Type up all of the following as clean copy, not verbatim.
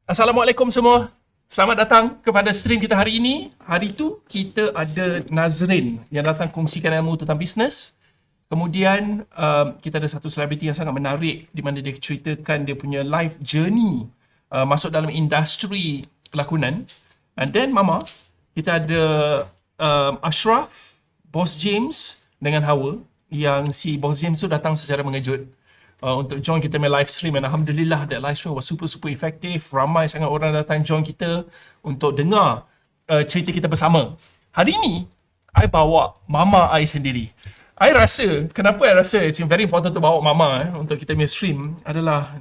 Assalamualaikum semua. Selamat datang kepada stream kita hari ini. Hari tu kita ada Nazrin yang datang kongsikan ilmu tentang bisnes. Kemudian kita ada satu selebriti yang sangat menarik di mana dia ceritakan dia punya life journey masuk dalam industri lakonan. And then Mama, kita ada Ashraf, Boss James dengan Hawa, yang si Boss James tu datang secara mengejut untuk join kita main live stream, and Alhamdulillah that live stream was super effective. Ramai sangat orang datang join kita untuk dengar cerita kita bersama. Hari ini I bawa Mama I sendiri. Kenapa I rasa it's very important to bawa Mama untuk kita main stream adalah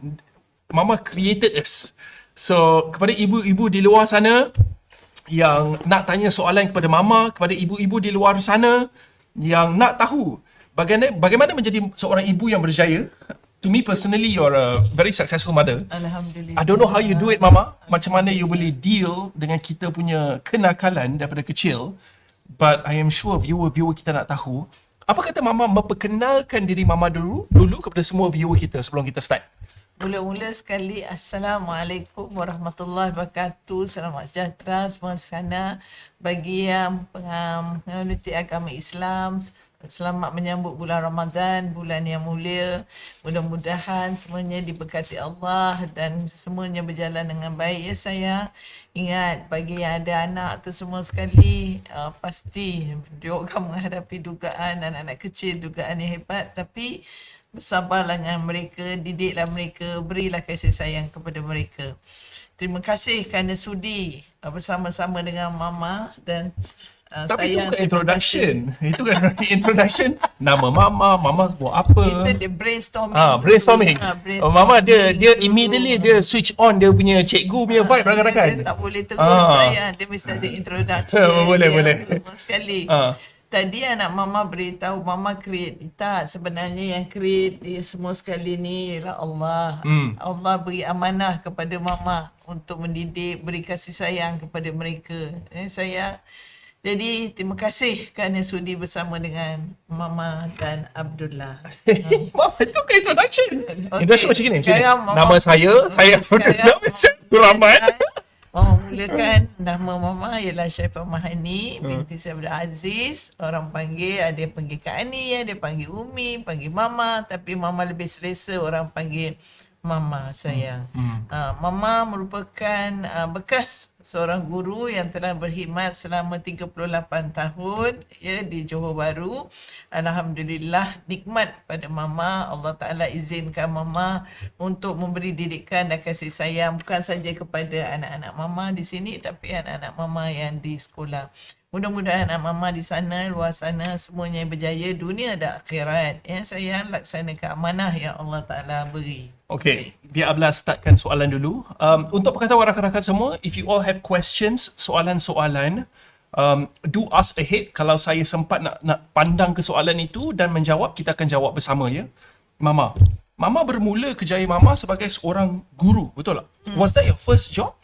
Mama created us. So kepada ibu-ibu di luar sana yang nak tanya soalan kepada Mama, kepada ibu-ibu di luar sana yang nak tahu bagaimana menjadi seorang ibu yang berjaya. To me personally, you're a very successful mother. Alhamdulillah. I don't know how you do it, Mama. Macam mana you boleh deal dengan kita punya kenakalan daripada kecil. But I am sure viewer kita nak tahu. Apa kata Mama memperkenalkan diri Mama dulu kepada semua viewer kita sebelum kita start? Mula-mula sekali, Assalamualaikum warahmatullahi wabarakatuh. Selamat sejahtera semua sana. Bagi yang penganut agama Islam, selamat menyambut bulan Ramadan, bulan yang mulia. Mudah-mudahan semuanya diberkati Allah dan semuanya berjalan dengan baik ya saya. Ingat, bagi yang ada anak tu semua sekali, pasti dia akan menghadapi dugaan anak-anak kecil, dugaan yang hebat. Tapi bersabarlah dengan mereka, didiklah mereka, berilah kasih sayang kepada mereka. Terima kasih kerana sudi bersama-sama dengan Mama dan tapi itu bukan introduction. Itu kan introduction. Nama Mama buat apa? Kita dia brainstorming. Brainstorming. Brainstorming. Mama dia immediately dia switch on dia punya cikgu punya vibe rakan-rakan. Dia tak boleh terus saya. Dia mesti ada introduction. Boleh. Sekali. Tadi anak Mama beritahu Mama create. Tak, sebenarnya yang create dia semua sekali ni ialah Allah. Allah beri amanah kepada Mama untuk mendidik, beri kasih sayang kepada mereka. Jadi terima kasih kerana sudi bersama dengan Mama dan Abdullah. Mama, itu ke introduction. Okay. Introduction macam ni. Nama saya Abdullah Rahman. Mulakan nama Mama ialah Syaifah Mahani binti Abdul Aziz. Orang panggil, ada yang panggil Kak Ani, ada yang panggil Umi, panggil Mama. Tapi Mama lebih selesa orang panggil Mama saya. Mama merupakan bekas seorang guru yang telah berkhidmat selama 38 tahun ya di Johor Bahru. Alhamdulillah, nikmat pada Mama. Allah Ta'ala izinkan Mama untuk memberi didikan dan kasih sayang bukan saja kepada anak-anak Mama di sini tapi anak-anak Mama yang di sekolah. Mudah-mudahan anak Mama di sana, luar sana semuanya berjaya dunia dan akhirat. Ya, saya laksanakan amanah yang Allah Ta'ala beri. Okay, biar Abla startkan soalan dulu. Untuk pengetahuan rakan-rakan semua, if you all have questions, soalan-soalan, do ask ahead. Kalau saya sempat nak pandang ke soalan itu dan menjawab, kita akan jawab bersama ya. Mama bermula kerjaya Mama sebagai seorang guru, betul tak? Was that your first job?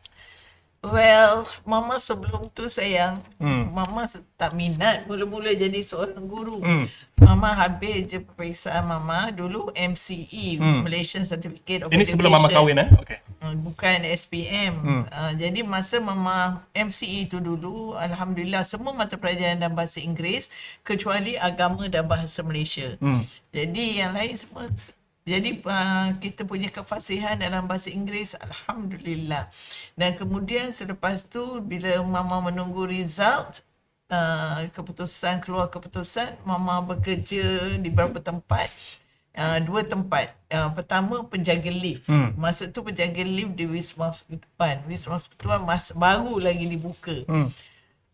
Well, Mama sebelum tu sayang, Mama tak minat mula-mula jadi seorang guru. Mama habis je peperiksaan Mama dulu MCE, Malaysian Certificate of Ini Education. sebelum Mama kahwin Okay. Bukan SPM. Jadi masa Mama MCE tu dulu, Alhamdulillah semua mata pelajaran dalam bahasa Inggeris kecuali agama dan bahasa Malaysia. Jadi yang lain semua. Jadi kita punya kefasihan dalam bahasa Inggeris, Alhamdulillah. Dan kemudian selepas tu bila Mama menunggu result, keluar keputusan, Mama bekerja di beberapa tempat. 2 tempat. Pertama penjaga lift. Masa tu penjaga lift di Wisma Persekutuan. Wisma Persekutuan baru lagi dibuka.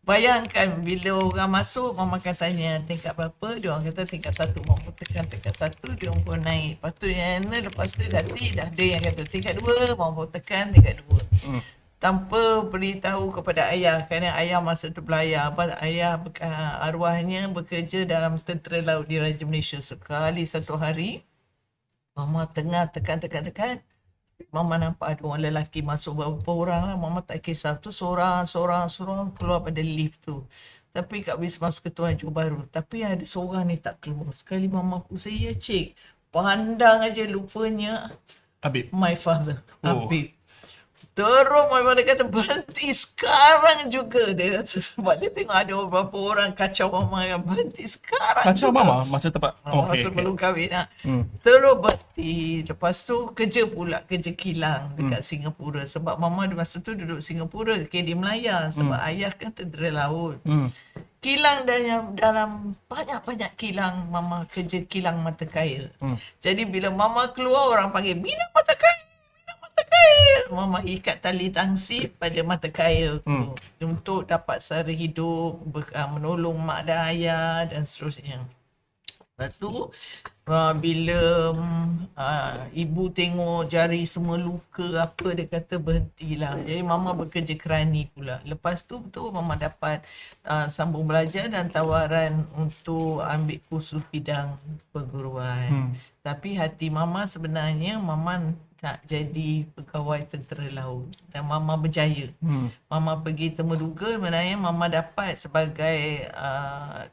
Bayangkan bila orang masuk, Mama akan tanya tingkat berapa, dia orang kata tingkat 1. Mama tekan tingkat 1, dia orang pun naik. Lepas tu lepas tu dah ada yang kata tingkat 2, Mama tekan tingkat 2. Tanpa beritahu kepada ayah, kerana ayah masa tu belayar. Ayah arwahnya bekerja dalam tentera laut di Raja Malaysia. Sekali satu hari, Mama tengah tekan. Mama nampak ada orang lelaki masuk berapa orang lah. Mama tak kisah tu seorang keluar pada lift tu. Tapi kat Wisma Persekutuan Johor Bahru. Tapi ada seorang ni tak keluar. Sekali Mama pusing, ya cik. Pandang aja lupanya Habib. my father, Habib. Terus mama dia kata berhenti sekarang juga. Dia kata sebab dia tengok ada beberapa orang kacau mama yang berhenti sekarang Kacau juga. mama masa tempat. Masa Okay. belum kahwin lah. Terus berhenti. Lepas tu kerja pula, kerja kilang dekat Singapura. Sebab mama dia masa tu duduk Singapura, KD Melaya. Sebab ayah kan tentera laut. Kilang dalam banyak-banyak kilang, mama kerja kilang mata kail. Jadi bila mama keluar, orang panggil, minang mata kail. Mama ikat tali tangsi pada mata kail tu untuk dapat sara hidup, menolong mak dan ayah dan seterusnya. Lepas tu bila ibu tengok jari semua luka apa, dia kata berhentilah. Jadi mama bekerja kerani pula. Lepas tu betul mama dapat sambung belajar dan tawaran untuk ambil kursus bidang perguruan. Tapi hati mama sebenarnya mama nak jadi pegawai tentera laut dan mama berjaya. Mama pergi Temuduga, sebenarnya mama dapat sebagai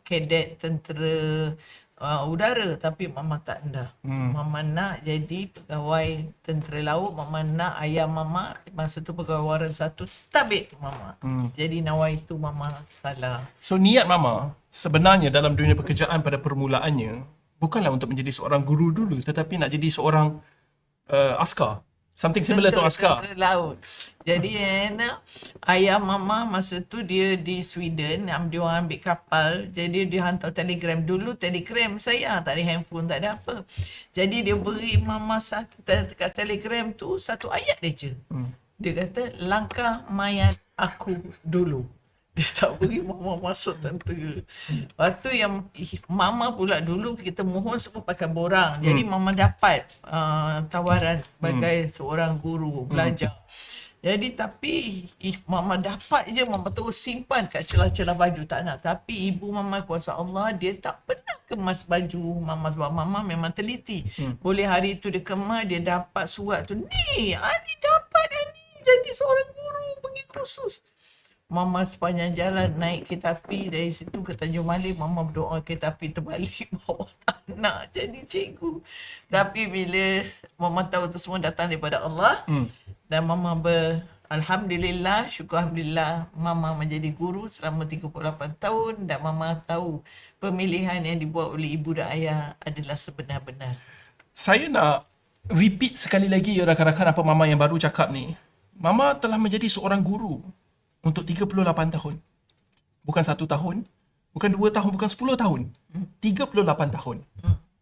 kadet tentera udara, tapi mama tak hendak. Mama nak jadi pegawai tentera laut. Mama nak ayah mama masa tu pegawai waran 1 tabik mama. Jadi nawaitu mama salah. So niat mama sebenarnya dalam dunia pekerjaan pada permulaannya bukanlah untuk menjadi seorang guru dulu, tetapi nak jadi seorang askar. Something similar to askar. Tentera laut. Jadi ayah mama masa tu dia di Sweden, dia orang ambil kapal. Jadi dia hantar telegram. Dulu telegram saya tak ada handphone, tak ada apa. Jadi dia beri mama kat telegram tu satu ayat dia je. Dia kata, langkah mayat aku dulu. Dia tak beri mama masuk tentera. Lepas tu yang mama pula dulu kita mohon semua pakai borang. Jadi mama dapat tawaran sebagai seorang guru belajar. Jadi tapi mama dapat je, mama terus simpan kat celah-celah baju, tak nak. Tapi ibu mama kuasa Allah, dia tak pernah kemas baju mama sebab mama memang teliti. Boleh hari tu dia kemas, dia dapat surat tu, ni Ani dapat Ani jadi seorang guru pergi kursus. Mama sepanjang jalan naik kereta api dari situ ke Tanjung Malik, mama berdoa kereta api terbalik bawa tak nak jadi cikgu. Tapi bila mama tahu tu semua datang daripada Allah, dan mama alhamdulillah, syukur alhamdulillah, mama menjadi guru selama 38 tahun dan mama tahu pemilihan yang dibuat oleh ibu dan ayah adalah sebenar-benar. Saya nak repeat sekali lagi rakan-rakan apa mama yang baru cakap ni. Mama telah menjadi seorang guru untuk 38 tahun. Bukan 1 tahun, bukan 2 tahun, bukan 10 tahun. 38 tahun.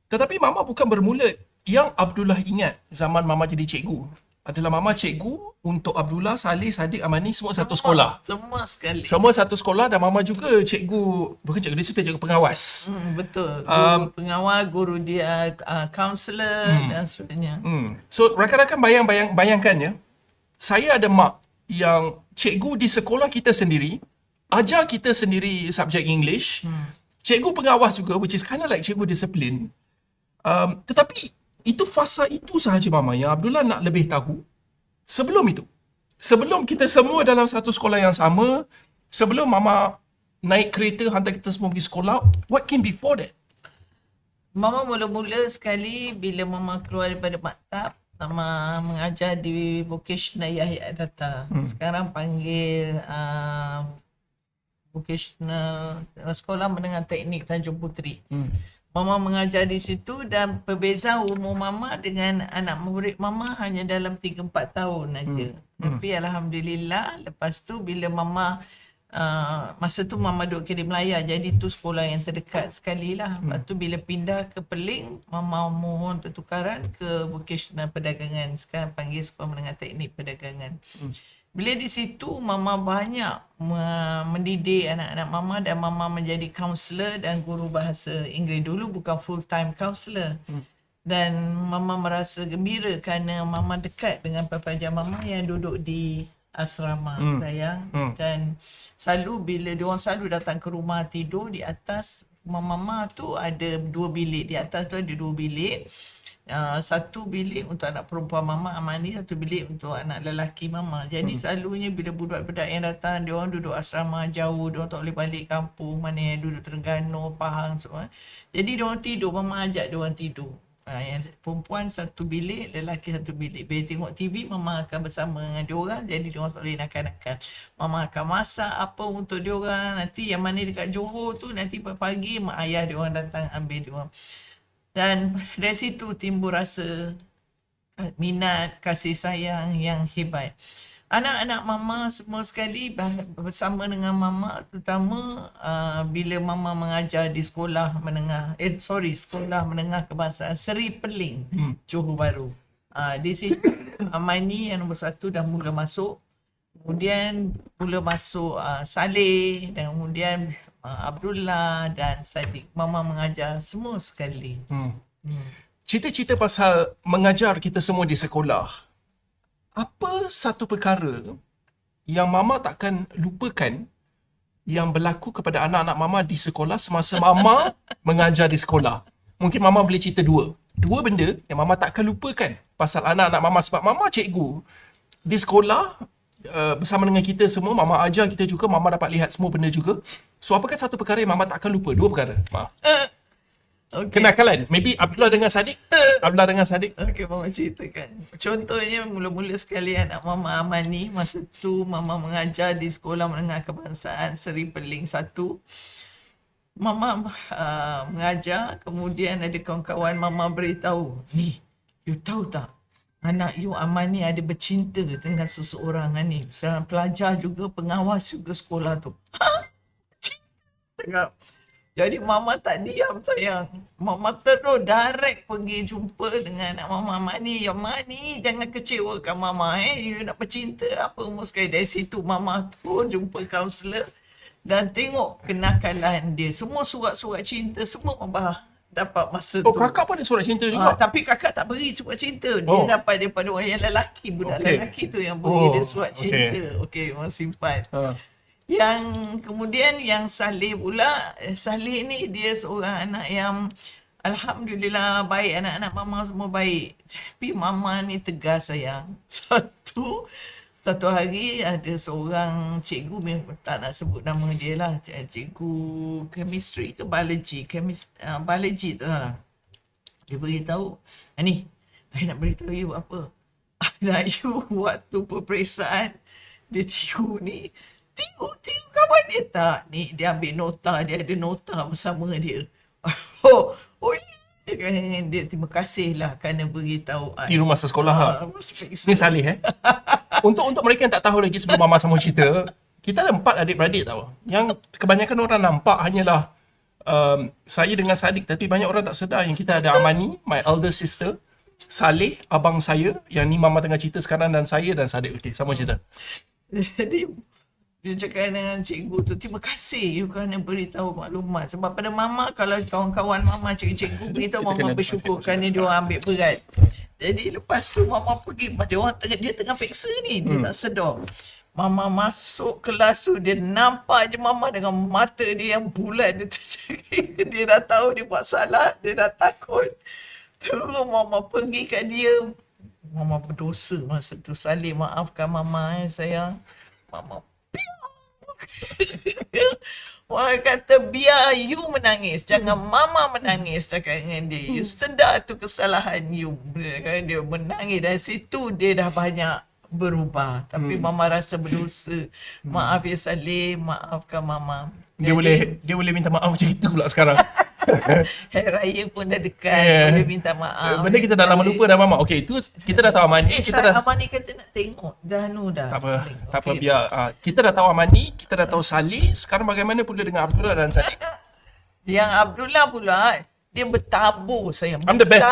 Tetapi mama bukan bermula. Yang Abdullah ingat zaman mama jadi cikgu adalah mama cikgu untuk Abdullah, Saleh, Sadiq, Amani semua satu sekolah. Semua sekali. Semua satu sekolah dan mama juga cikgu, bukan cikgu disiplin, cikgu pengawas. Betul. Guru pengawal, guru dia, kaunselor dan sebagainya. So rakan-rakan bayangkan ya. Saya ada mak yang cikgu di sekolah kita sendiri, ajar kita sendiri subjek English, cikgu pengawas juga, which is kind of like cikgu disiplin. Tetapi itu fasa itu sahaja mama yang Abdullah nak lebih tahu. Sebelum itu, sebelum kita semua dalam satu sekolah yang sama, sebelum mama naik kereta hantar kita semua pergi sekolah, what came before that? Mama mula-mula sekali bila mama keluar daripada maktab, mama mengajar di vocational Yahya Data. Sekarang panggil vocational Sekolah Menengah Teknik Tanjung Puteri. Mama mengajar di situ dan perbezaan umur mama dengan anak murid mama hanya dalam 3-4 tahun aja. Tapi alhamdulillah lepas tu bila mama masa tu mama duduk KD Melaya, jadi tu sekolah yang terdekat sekali lah. Lepas tu bila pindah ke Peling, mama mohon pertukaran ke vocational perdagangan, sekarang panggil Sekolah Menengah Teknik Perdagangan. Bila di situ mama banyak mendidik anak-anak mama dan mama menjadi kaunselor dan guru bahasa Inggeris. Dulu bukan full time kaunselor. Dan mama merasa gembira kerana mama dekat dengan pelajar mama yang duduk di asrama sayang. Dan selalu bila diorang selalu datang ke rumah tidur, di atas mama tu ada 2 bilik. Di atas tu ada 2 bilik. Satu bilik untuk anak perempuan mama Amani, satu bilik untuk anak lelaki mama. Jadi selalunya bila budak-budak yang datang, dia orang duduk asrama jauh, dia orang tak boleh balik kampung, mana yang duduk Terengganu, Pahang semua. Jadi dia orang tidur, mama ajak dia orang tidur. yang perempuan satu bilik, lelaki satu bilik. Bila tengok TV, mama akan bersama dengan diorang, jadi diorang tak boleh nakal-nakal. Mama akan masak apa untuk diorang. Nanti yang mana dekat Johor tu, nanti pagi mak ayah diorang datang ambil diorang. Dan dari situ timbul rasa minat, kasih sayang yang hebat. Anak-anak mama semua sekali bersama dengan mama, terutama bila mama mengajar di sekolah menengah kebangsaan Seri Peling, Johor Bahru. Di situ Amani yang nombor 1 dah mula masuk. Kemudian mula masuk Saleh, dan kemudian Abdullah dan Sadiq. Mama mengajar semua sekali. Cerita-cerita pasal mengajar kita semua di sekolah. Apa satu perkara yang mama takkan lupakan yang berlaku kepada anak-anak mama di sekolah semasa mama mengajar di sekolah? Mungkin mama boleh cerita dua benda yang mama takkan lupakan pasal anak-anak mama, sebab mama cikgu di sekolah bersama dengan kita semua. Mama ajar kita juga, mama dapat lihat semua benda juga. So apakah satu perkara yang mama takkan lupa? Dua perkara, maaf. Okay. Kenakalan. Maybe Abdullah dengan Sadiq. Okey, mama ceritakan. Contohnya mula-mula sekali anak mama Amani, masa tu mama mengajar di Sekolah Menengah Kebangsaan Seri Peling 1. Mama mengajar, kemudian ada kawan-kawan mama beritahu, "Ni, you tahu tak? Anak you Amani ada bercinta dengan seseorang ni. Seorang pelajar juga, pengawas juga sekolah tu." Ha? Cinta? Jadi mama tak diam sayang. Mama terus direct pergi jumpa dengan anak mama Mani. "Ya Mani, jangan kecewakan mama You nak bercinta apa sekali." Dari situ mama terus jumpa kaunselor dan tengok kenakalan dia. Semua surat-surat cinta semua mama dapat masa tu. Oh, kakak pun ada surat cinta juga? Tapi kakak tak beri surat cinta. Dia dapat daripada orang yang lelaki. Budak lelaki tu yang beri dia surat cinta. Okey, mama simpan. Yang kemudian yang Saleh pula, Saleh ni dia seorang anak yang alhamdulillah baik, anak-anak mama semua baik. Tapi mama ni tegas sayang. Satu hari ada seorang cikgu, tak nak sebut nama dia lah, cikgu chemistry ke biology, biology tu lah. Dia beritahu, "Ni, saya nak beritahu you apa. Anak you waktu peperiksaan dia tengok ni, Tengok kawan dia tak? Ni dia ambil nota, dia ada nota bersama dia." Dia kata dengan dia, "Terima kasih lah kerana beritahu." Di rumah sekolah. Ni Saleh Untuk mereka yang tak tahu lagi, sebelum mama sama cerita, kita ada 4 adik-beradik tau. Yang kebanyakan orang nampak hanyalah saya dengan Sadiq, tapi banyak orang tak sedar yang kita ada Amani, my elder sister, Saleh, abang saya, yang ni mama tengah cerita sekarang, dan saya dan Sadiq. Okey, sama cerita. Jadi dia cakap dengan cikgu tu, "Terima kasih you kerana beritahu maklumat." Sebab pada mama, kalau kawan-kawan mama, cikgu beritahu, mama bersyukur kerana dia orang ambil berat. Jadi lepas tu mama pergi, dia tengah periksa ni, dia tak sedar. Mama masuk kelas tu, dia nampak je mama dengan mata dia yang bulat. Dia dah tahu dia buat salah, dia dah takut. Terus mama pergi kat dia. Mama berdosa masa tu. "Saleh, maafkan mama sayang." Mama Orang kata, "Biar you menangis, jangan mama menangis," cakap dengan dia. "You sedar tu kesalahan you." Dia menangis. Dari situ dia dah banyak berubah. Tapi mama rasa berdosa. "Maaf ya Saleh, maafkan mama." Dia boleh minta maaf macam itu pula sekarang. Hari Raya pun dah dekat, boleh minta maaf. Benda kita dah lama lupa dah mama. Okey, itu kita dah tahu Amani. Amani kata nak tengok. Dah. Tak apa, biar. Kita dah tahu Amani, kita dah tahu Saleh. Sekarang bagaimana pula dengan Abdullah dan Sadiq? Yang Abdullah pula, dia bertabur sayang. I'm the best.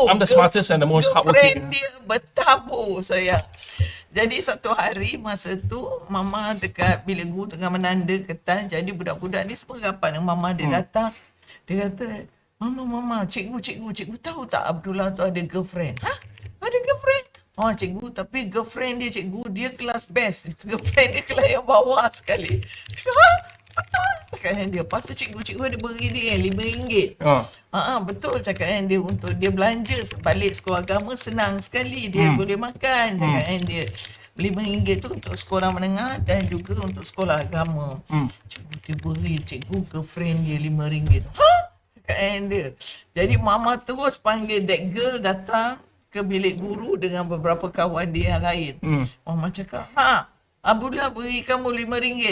I'm the smartest and the most hardworking. Dia bertabur sayang. Jadi satu hari masa tu mama dekat bilik guru tengah menanda kertas. Jadi budak-budak ni semua rapat dengan mama. Dia datang. Dia kata, "Mama, cikgu tahu tak Abdullah tu ada girlfriend?" "Ha? Ada girlfriend?" "Oh cikgu, tapi girlfriend dia cikgu, dia kelas best. Girlfriend dia kelas yang bawah sekali." "Ha? Betul?" Cakap dia. "Lepas tu cikgu ada beri dia RM5." Betul cakap dia, untuk dia belanja balik sekolah agama senang sekali. Dia boleh makan. Cakap dia. RM5 tu untuk sekolah menengah dan juga untuk sekolah agama. Cikgu dia beri cikgu girlfriend dia RM5 tu. "Ha?" cakap dengan dia. Jadi mama terus panggil that girl datang ke bilik guru dengan beberapa kawan dia yang lain. Mama cakap, Abdullah beri kamu RM5.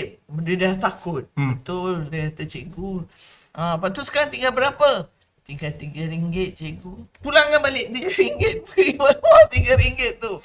Dia dah takut. Betul, dia kata cikgu. Lepas tu sekarang tinggal berapa? Tinggal RM3 cikgu. Pulangkan balik RM3. Beri mana RM3 tu.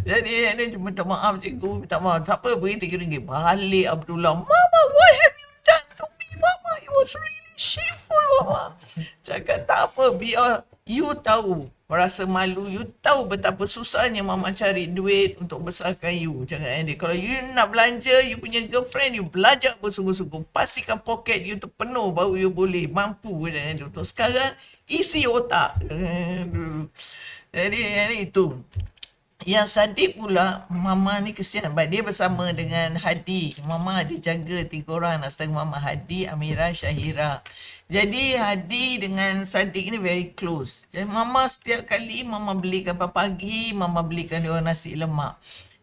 Jadi dia minta maaf cikgu. Minta maaf. Tak apa, beri RM3. Balik Abdullah. Mama, what have you done to me? Mama, it was really shameful, Mama. Cakap tak apa, biar you tahu. Merasa malu, you tahu betapa susahnya mama cari duit untuk besarkan you. Jangan dia. Kalau you nak belanja, you punya girlfriend, you belajar bersungguh-sungguh. Pastikan poket you terpenuh baru you boleh mampu. Jangan dia. Untuk sekarang, isi otak. Jadi itu. Yang Sadiq pula, mama ni kesian sebab dia bersama dengan Hadi. Mama dia jaga 3 orang nak setengah mama. Hadi, Amira, Syahira. Jadi Hadi dengan Sadiq ni very close. Jadi mama setiap kali mama belikan pagi, mama belikan dia orang nasi lemak.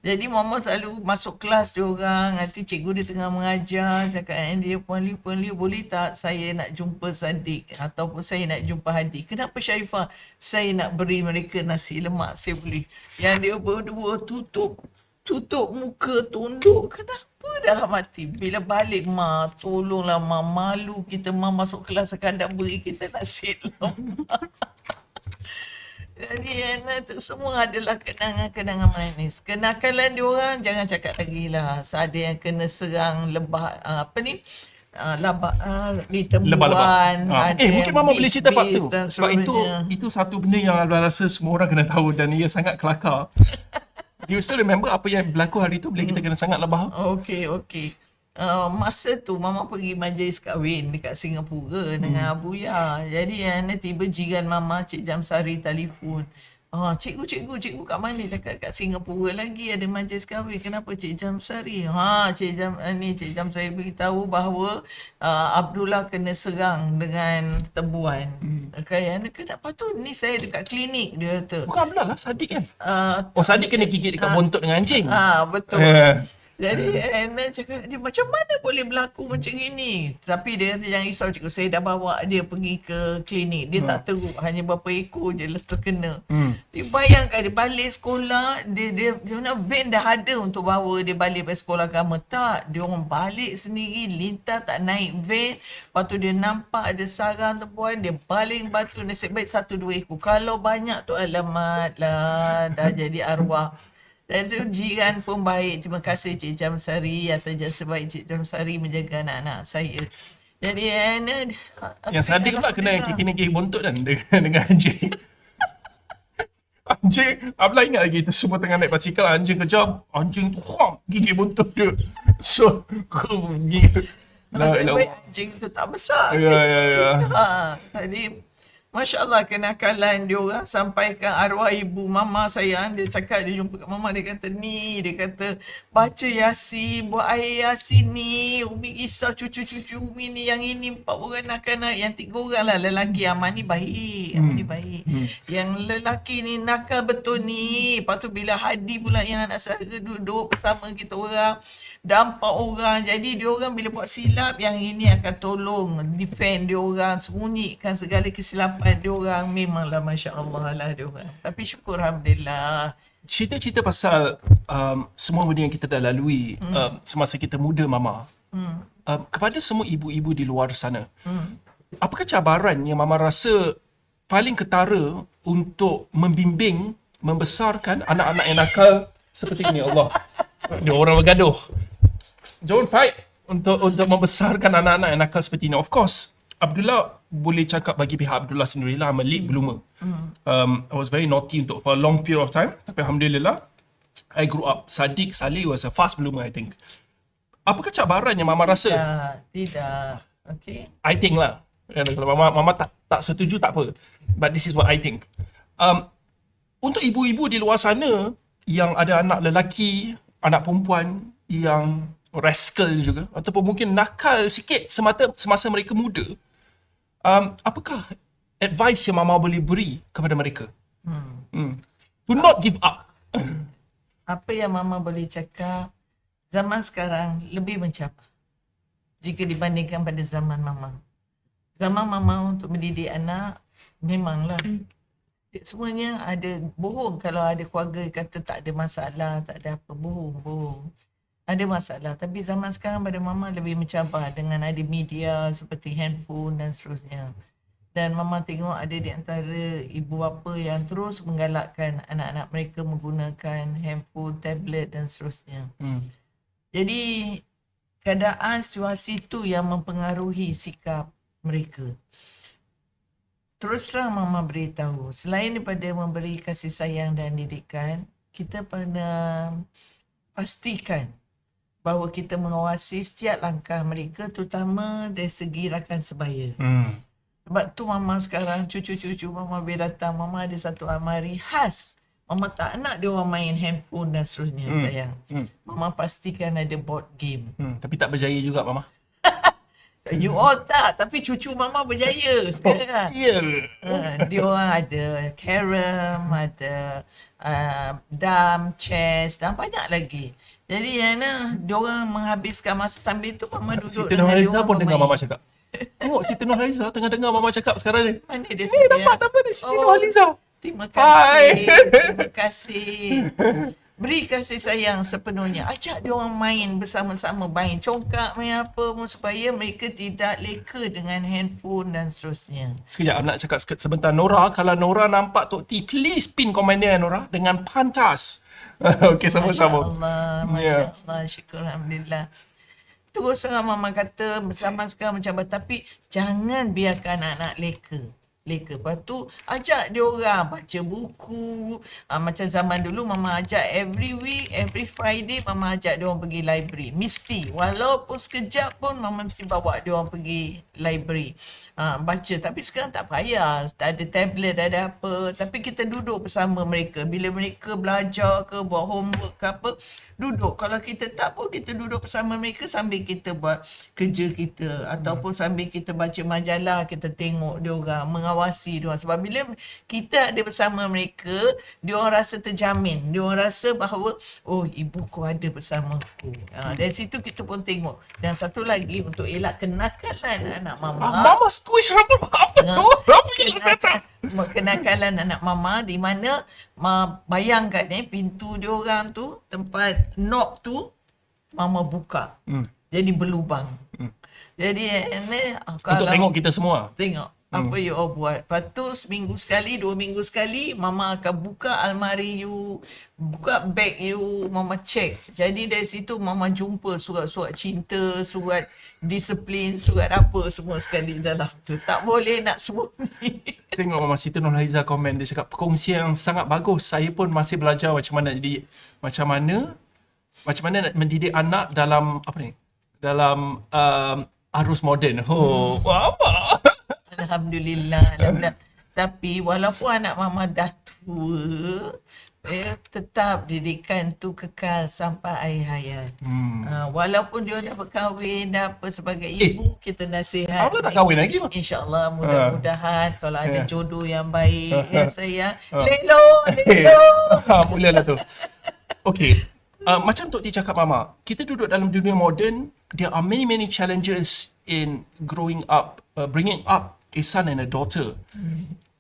Jadi mama selalu masuk kelas dia orang, nanti cikgu dia tengah mengajar, cakap dengan dia, Puan Liu, boleh tak saya nak jumpa Sadiq ataupun saya nak jumpa Hadi. Kenapa Sharifah? Saya nak beri mereka nasi lemak, saya boleh. Yang dia berdua tutup muka, tunduk. Kenapa dalam hati? Bila balik, tolonglah malu kita masuk kelas sekadar beri kita nasi lemak. Jadi itu semua adalah kenangan-kenangan manis. Kenakalan diorang jangan cakap lagi lah. Ada yang kena serang lebah di tembuan. Mungkin mama boleh cerita part tu. Sebab itu satu benda yang Alba rasa semua orang kena tahu dan ia sangat kelakar. You still remember apa yang berlaku hari tu bila kita kena sangat lebah? Okay. Masa tu mama pergi majlis kahwin dekat Singapura dengan Abuya. Jadi tiba jiran mama Cik Jamsari telefon. Cikgu kat mana? Cakap kat Singapura lagi ada majlis kahwin. Kenapa Cik Jamsari? Cik Jamsari beritahu bahawa Abdullah kena serang dengan tembuan. Kenapa tu? Ni saya dekat klinik, dia kata. Bukan Abdullah lah, Sadiq kan? Sadiq kena gigit dekat bontot dengan anjing. Betul. Jadi Anna cakap dia macam mana boleh berlaku macam ini. Tapi dia kata jangan risau cikgu, saya dah bawa dia pergi ke klinik. Dia tak teruk, hanya berapa ekor je lah terkena. Dia bayangkan dia balik sekolah, dia nak van dah ada untuk bawa dia balik ke sekolah agama. Tak, dia orang balik sendiri, lintas tak naik van. Lepas tu dia nampak ada sarang tempuan, dia baling batu, nasib baik 1-2 ekor. Kalau banyak tu alamat lah, dah jadi arwah. Dan tu jiran pun baik. Terima kasih Cik Jamsari atas jasa baik Cik Jamsari menjaga anak-anak saya. Jadi yang Sadiq pula kena gigit bontot kan dengan anjing. Anjing, Abla ingat lagi kita semua tengah naik basikal, anjing kejar, anjing tu gigit bontot dia. So, gigit. Nasib baik anjing tu tak besar. Ya. Jadi Masya Allah, kenakalan dia orang sampaikan arwah ibu mama saya. Dia cakap, dia jumpa kat mama, dia kata dia kata baca Yasin, buat air Yasin ni. Umi risau cucu-cucu Umi ni, yang ini 4 orang nakal, yang 3 orang lah lelaki. Aman ni baik, Yang lelaki ni nakal betul ni. Lepas tu bila Hadi pula yang anak saya duduk bersama kita orang, dah 4 orang. Jadi dia orang bila buat silap, yang ini akan tolong defend dia orang, sembunyikan segala kesilapan dia orang. Memanglah Masya Allah lah dia orang. Tapi syukur Alhamdulillah. Cerita-cerita pasal semua benda yang kita dah lalui semasa kita muda mama. Kepada semua ibu-ibu di luar sana, apakah cabaran yang mama rasa paling ketara untuk membimbing, membesarkan anak-anak yang nakal seperti ini? Allah, dia orang bergaduh. Don't fight untuk membesarkan anak-anak yang nakal seperti ini. Of course, Abdullah boleh cakap bagi pihak Abdullah sendirilah, I'm a late bloomer. I was very naughty for a long period of time. Tapi Alhamdulillah, I grew up. Sadiq Saleh was a fast bloomer, I think. Apakah cabaran yang mama rasa? Tidak. Okay. I think lah. Kalau mama tak setuju, tak apa. But this is what I think. Untuk ibu-ibu di luar sana yang ada anak lelaki, anak perempuan yang rascal juga, ataupun mungkin nakal sikit semasa mereka muda, apakah advice yang mama boleh beri kepada mereka? To not give up. Apa yang mama boleh cakap, zaman sekarang lebih mencabar jika dibandingkan pada zaman mama. Zaman mama untuk mendidik anak, memanglah semuanya ada bohong. Kalau ada keluarga kata tak ada masalah, tak ada apa, bohong. Ada masalah. Tapi zaman sekarang pada mama lebih mencabar dengan ada media seperti handphone dan seterusnya. Dan mama tengok ada di antara ibu bapa yang terus menggalakkan anak-anak mereka menggunakan handphone, tablet dan seterusnya. Jadi keadaan situasi itu yang mempengaruhi sikap mereka. Terus terang mama beritahu, selain daripada memberi kasih sayang dan didikan, kita pernah pastikan bahawa kita mengawasi setiap langkah mereka, terutama dari segi rakan sebaya. Sebab tu mama sekarang, cucu-cucu mama bila datang, mama ada satu almari khas. Mama tak nak dia orang main handphone dan seterusnya, sayang. Mama pastikan ada board game. Tapi tak berjaya juga mama. You all tak, tapi cucu mama berjaya sekarang. Dia orang ada carom, ada dam, chess dan banyak lagi. Jadi dia orang menghabiskan masa sambil tu mama duduk Siti Nurhaliza pun dengar mama cakap. Tengok Siti Nurhaliza tengah dengar mama cakap sekarang ni. Mana dia Nampak nama dia Siti Nurhaliza. Terima kasih. Terima kasih. Beri kasih sayang sepenuhnya. Ajak dia orang main bersama-sama, main congkak, main apa pun supaya mereka tidak leka dengan handphone dan seterusnya. Sekejap, nak cakap sebentar. Nora, kalau Nora nampak Tok T, please pin komen dia Nora dengan pantas. Okey, sama-sama. Masya Allah, syukur Alhamdulillah. Terus terang mama kata zaman sekarang macam apa, tapi jangan biarkan anak-anak leka. Lepas tu ajak dia orang baca buku. Macam zaman dulu mama ajak every week, every Friday mama ajak dia orang pergi library. Mesti. Walaupun sekejap pun mama mesti bawa dia orang pergi library. Baca. Tapi sekarang tak payah. Tak ada tablet, ada apa. Tapi kita duduk bersama mereka. Bila mereka belajar ke, buat homework ke apa, duduk. Kalau kita tak pun, kita duduk bersama mereka sambil kita buat kerja kita. Ataupun sambil kita baca majalah, kita tengok dia orang, mengawasi dia orang. Sebab bila kita ada bersama mereka, dia orang rasa terjamin. Dia orang rasa bahawa, oh, ibuku ada bersama aku. Dari situ kita pun tengok. Dan satu lagi, untuk elak kenakalan anak mama. Mama squish rambut apa tu? Kenakalan anak mama di mana bayangkan pintu dia orang tu, tempat knob tu mama buka. Jadi berlubang. Jadi Untuk tengok kita semua. Tengok apa you all buat. Lepas tu seminggu sekali, 2 minggu sekali mama akan buka almari you, buka beg you, mama check. Jadi dari situ mama jumpa surat-surat cinta, surat disiplin, surat apa semua sekali dalam tu. Tak boleh nak sembunyi. Tengok Mama Siti Nurhaliza komen, dia cakap perkongsian yang sangat bagus. Saya pun masih belajar macam mana nak mendidik anak dalam apa ni? Dalam arus moden. Apa? Alhamdulillah. Tapi walaupun anak mama dah tua, tetap didikan tu kekal sampai akhir hayat. Walaupun dia dah berkahwin, dah apa sebagai ibu, kita nasihat. Abang tak kahwin lagi mah? InsyaAllah mudah-mudahan kalau ada jodoh yang baik, sayang. Lelo. Mulalah tu. Okey. Macam Tok T cakap Mama, kita duduk dalam dunia moden, there are many challenges in growing up, bringing up a son and a daughter.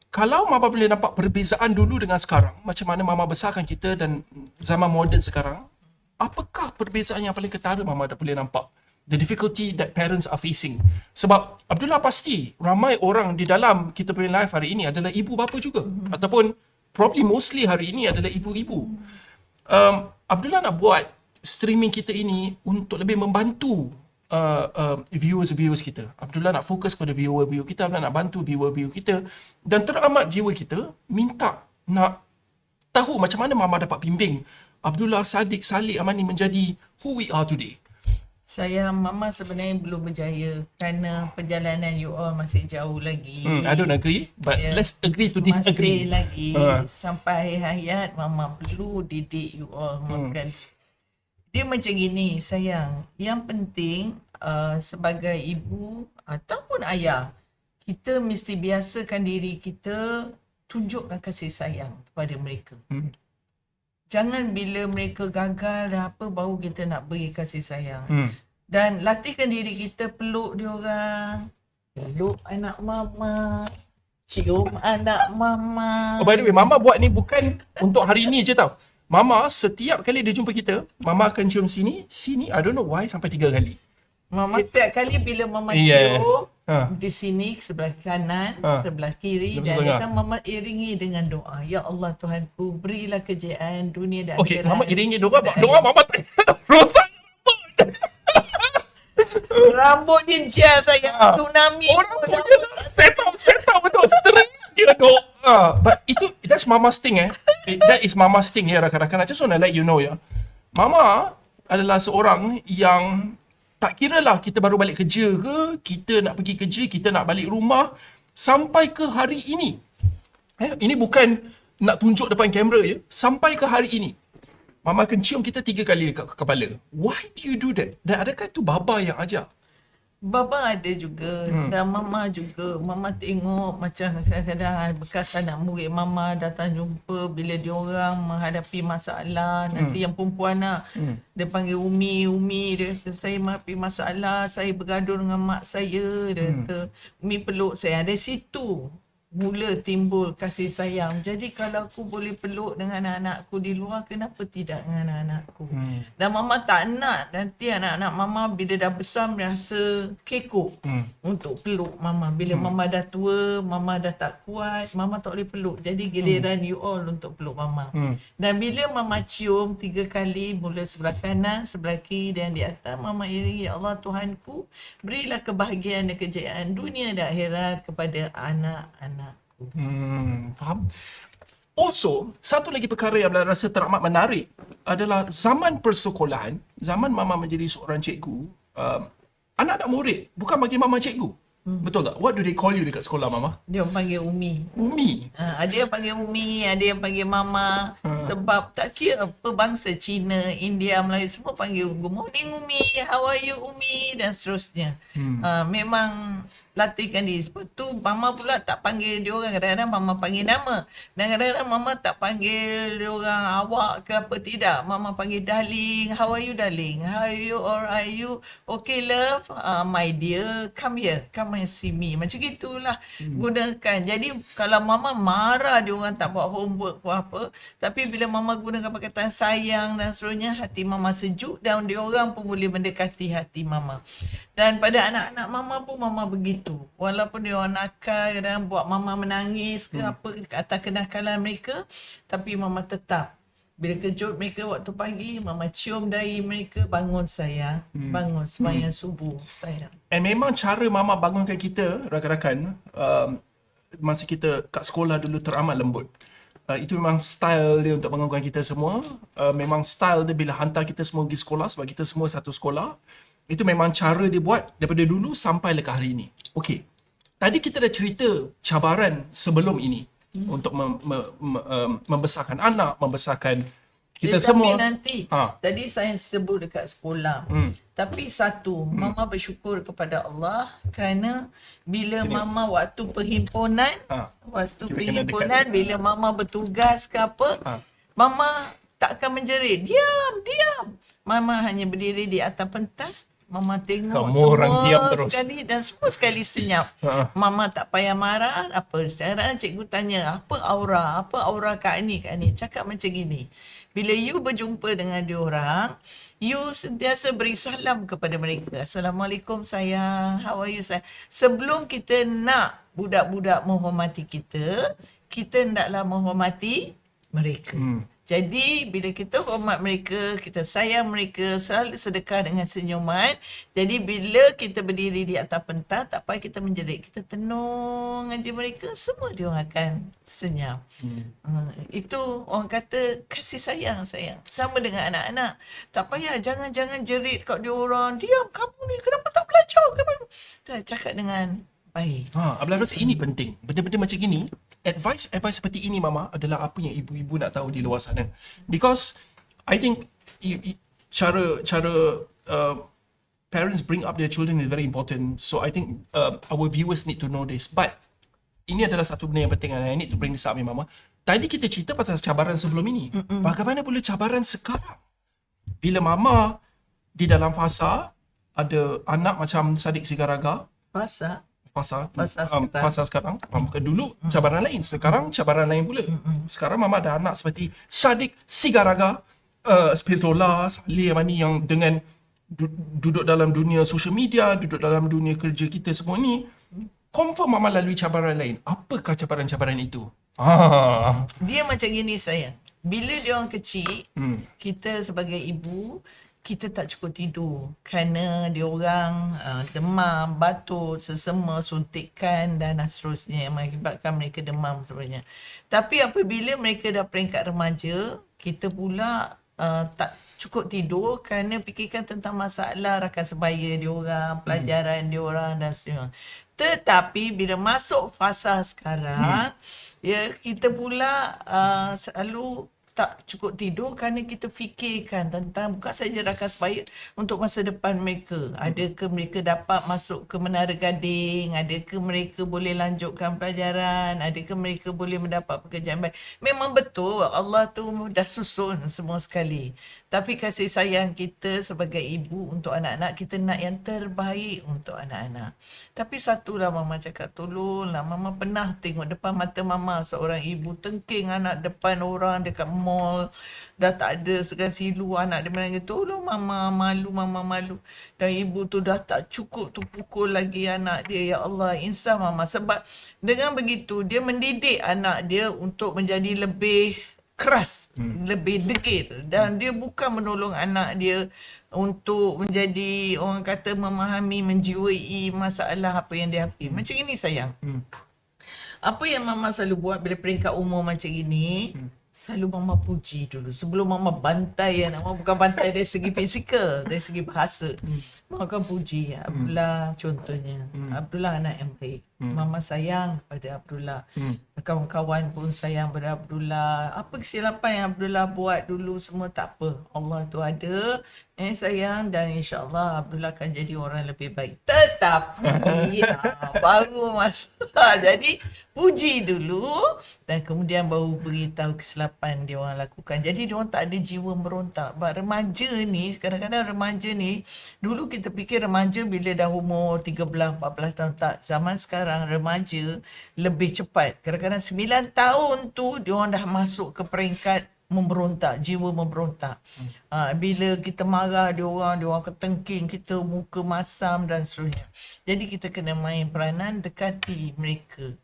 Kalau Mama boleh nampak perbezaan dulu dengan sekarang, macam mana Mama besarkan kita dan zaman moden sekarang, apakah perbezaan yang paling ketara Mama dah boleh nampak? The difficulty that parents are facing. Sebab Abdullah pasti ramai orang di dalam kita punya live hari ini adalah ibu bapa juga. Ataupun probably mostly hari ini adalah ibu-ibu. Abdullah nak buat streaming kita ini untuk lebih membantu viewers kita. Abdullah nak fokus pada viewer kita, Abdullah nak bantu viewer kita, dan teramat viewer kita minta nak tahu macam mana Mama dapat bimbing Abdullah Sadiq Saleh Amani menjadi who we are today. Saya mama sebenarnya belum berjaya kerana perjalanan you all masih jauh lagi. I don't agree, but let's agree to disagree. Masih lagi sampai akhir hayat mama perlu didik you all. Dia macam gini, sayang. Yang penting sebagai ibu ataupun ayah, kita mesti biasakan diri kita tunjukkan kasih sayang kepada mereka. Jangan bila mereka gagal dan apa baru kita nak beri kasih sayang. Dan latihkan diri kita peluk dia orang, peluk anak mama, cium anak mama. Oh, by the way, Mama buat ni bukan untuk hari ni je tau. Mama setiap kali dia jumpa kita, Mama akan cium sini, I don't know why sampai 3 kali. Mama setiap kali bila mama Yeah. cium Ha. di sini sebelah kanan, Ha. sebelah kiri, Betul dan tengah. dia akan mama iringi dengan doa. Ya Allah Tuhanku, berilah kejayaan dunia dan Okay, akhirat. Mama iringi doa Dan Mama tak rosak rambut. rambut dia jas sayang, tsunami. Orang pun dia dah set up betul. Straight dia doa. But that's Mama's thing That is Mama's thing ya rakan-rakan. I just want to let you know ya. Mama adalah seorang yang tak kira lah kita baru balik kerja ke, kita nak pergi kerja, kita nak balik rumah, sampai ke hari ini. Ini bukan nak tunjuk depan kamera ya. Sampai ke hari ini, Mama akan cium kita 3 kali dekat kepala. Why do you do that? Dan adakah tu Baba yang ajar? Baba ada juga dan mama juga. Mama tengok macam kadang-kadang bekas anak murid mama datang jumpa bila dia orang menghadapi masalah. Nanti yang perempuan nak dia panggil Umi, dia kata saya menghadapi masalah, saya bergaduh dengan mak saya, dia kata Umi peluk saya. Dari situ mula timbul kasih sayang. Jadi kalau aku boleh peluk dengan anak-anakku di luar, kenapa tidak dengan anak-anakku? Dan mama tak nak nanti anak-anak mama bila dah besar merasa kekok untuk peluk mama. Bila mama dah tua, mama dah tak kuat, mama tak boleh peluk. Jadi giliran you all untuk peluk mama. Dan bila mama cium 3 kali, mula sebelah kanan, sebelah kiri dan di atas, mama iringi, ya Allah Tuhanku, berilah kebahagiaan dan kejayaan dunia dan akhirat kepada anak-anak. Faham? Also, satu lagi perkara yang Bella rasa teramat menarik adalah zaman persekolahan, zaman Mama menjadi seorang cikgu, anak-anak murid bukan bagi Mama cikgu. Betul tak? What do they call you dekat sekolah, Mama? Dia orang panggil Umi. Umi. Ada yang panggil Umi, ada yang panggil Mama. Sebab tak kira apa bangsa, Cina, India, Melayu, semua panggil good morning Umi, how are you Umi, dan seterusnya. Memang latihkan diri. Sebab tu Mama pula tak panggil dia orang. Kadang-kadang Mama panggil nama. Dan kadang-kadang Mama tak panggil dia orang awak ke apa, tidak. Mama panggil darling, how are you darling? How are you, or are you okay love? My dear, come here, come and see me. Macam gitulah gunakan. Jadi kalau Mama marah dia orang tak buat homework ke apa, tapi bila Mama gunakan perkataan sayang dan seterusnya, hati Mama sejuk dan dia orang pun boleh mendekati hati Mama. Dan pada anak-anak Mama pun Mama begitu. Walaupun dia orang nakal, kadang buat Mama menangis ke apa atas kenakalan mereka, tapi Mama tetap bila kejut mereka waktu pagi, Mama cium dahi mereka, bangun sayang, bangun sembahyang subuh sayang. And memang cara Mama bangunkan kita, rakan-rakan, masa kita kat sekolah dulu teramat lembut. Itu memang style dia untuk bangunkan kita semua. Memang style dia bila hantar kita semua pergi sekolah, sebab kita semua satu sekolah. Itu memang cara dia buat daripada dulu sampai ke hari ini. Okey. Tadi kita dah cerita cabaran sebelum ini untuk membesarkan anak, membesarkan kita semua. Tapi nanti, tadi saya sebut dekat sekolah. Tapi satu, Mama bersyukur kepada Allah kerana bila Mama waktu perhimpunan, bila Mama bertugas ke apa, Mama tak akan menjerit. Diam. Mama hanya berdiri di atas pentas. Mama tengok Semua orang diam terus. sekali dan semua sekali senyap. Mama tak payah marah. Apa sekarang cikgu tanya, apa aura Kak Ani? Cakap macam gini. Bila you berjumpa dengan diorang, you sentiasa beri salam kepada mereka. Assalamualaikum sayang, how are you sayang? Sebelum kita nak budak-budak menghormati kita, kita hendaklah menghormati mereka. Jadi bila kita hormat mereka, kita sayang mereka, selalu sedekah dengan senyuman. Jadi bila kita berdiri di atas pentas, tak payah kita menjerit. Kita tenung aja mereka, semua dia orang akan senyap. Itu orang kata kasih sayang. Sama dengan anak-anak. Tak payah, jangan jerit kat dia orang. Diam, kamu ni kenapa tak belajar? Kita cakap dengan baik. Abang rasa ini penting. Benda-benda macam gini, advice seperti ini Mama adalah apa yang ibu-ibu nak tahu di luar sana. Because I think cara parents bring up their children is very important. So I think our viewers need to know this. But ini adalah satu benda yang penting, and I need to bring this up ni Mama. Tadi kita cerita pasal cabaran sebelum ini. Bagaimana pula cabaran sekarang? Bila Mama di dalam fasa ada anak macam Sadiq Sigaraga, fasa sekarang. fasa sekarang. Dulu cabaran lain, sekarang cabaran lain pula. Sekarang mama ada anak seperti Sadiq Sigaraga, Space Dollar, Saleh Amani yang dengan duduk dalam dunia social media, duduk dalam dunia kerja kita semua ni, confirm mama lalui cabaran lain. Apakah cabaran-cabaran itu? Dia macam gini sayang. Bila dia orang kecil, kita sebagai ibu, kita tak cukup tidur kerana dia orang demam, batuk, sesama, suntikan dan seterusnya yang mengakibatkan mereka demam sebenarnya. Tapi apabila mereka dah peringkat remaja, kita pula tak cukup tidur kerana fikirkan tentang masalah rakan sebaya dia orang, pelajaran dia orang dan sebagainya. Tetapi bila masuk fasa sekarang, ya kita pula selalu tak cukup tidur kerana kita fikirkan tentang bukan saja rakan sebaya untuk masa depan mereka. Adakah mereka dapat masuk ke Menara Gading? Adakah mereka boleh lanjutkan pelajaran? Adakah mereka boleh mendapat pekerjaan baik? Memang betul Allah tu dah susun semua sekali. Tapi kasih sayang kita sebagai ibu untuk anak-anak, kita nak yang terbaik untuk anak-anak. Tapi satulah mama cakap, tolonglah, mama pernah tengok depan mata mama seorang ibu tengking anak depan orang dekat mall, dah tak ada segan silu, anak dia menangis, tolong mama, mama malu. Dan ibu tu dah tak cukup tu pukul lagi anak dia. Ya Allah, insaf mama. Sebab dengan begitu dia mendidik anak dia untuk menjadi lebih keras, lebih degil, dan dia bukan menolong anak dia untuk menjadi, orang kata, memahami, menjiwai masalah apa yang dia hadapi. Macam ini sayang. Apa yang mama selalu buat bila peringkat umur macam ini, selalu mama puji dulu sebelum mama bantai anak. Mama bukan bantai dari segi fizikal, dari segi bahasa. Mama akan puji Abdullah contohnya. Abdullah anak yang baik. Mama sayang pada Abdullah. Kawan-kawan pun sayang pada Abdullah. Apa kesilapan yang Abdullah buat dulu semua tak apa. Allah tu ada, sayang, dan insya-Allah Abdullah akan jadi orang lebih baik. Tetapi baru masalah. Jadi puji dulu dan kemudian baru beritahu kesilapan dia orang lakukan. Jadi dia orang tak ada jiwa merontak. Sebab remaja ni, kadang-kadang remaja ni, dulu kita fikir remaja bila dah umur 13, 14 tahun. Tak, zaman sekarang remaja lebih cepat. Kadang-kadang 9 tahun tu dia orang dah masuk ke peringkat memberontak, jiwa memberontak. Bila kita marah dia orang ketengking kita, muka masam dan seterusnya. Jadi kita kena main peranan, dekati mereka.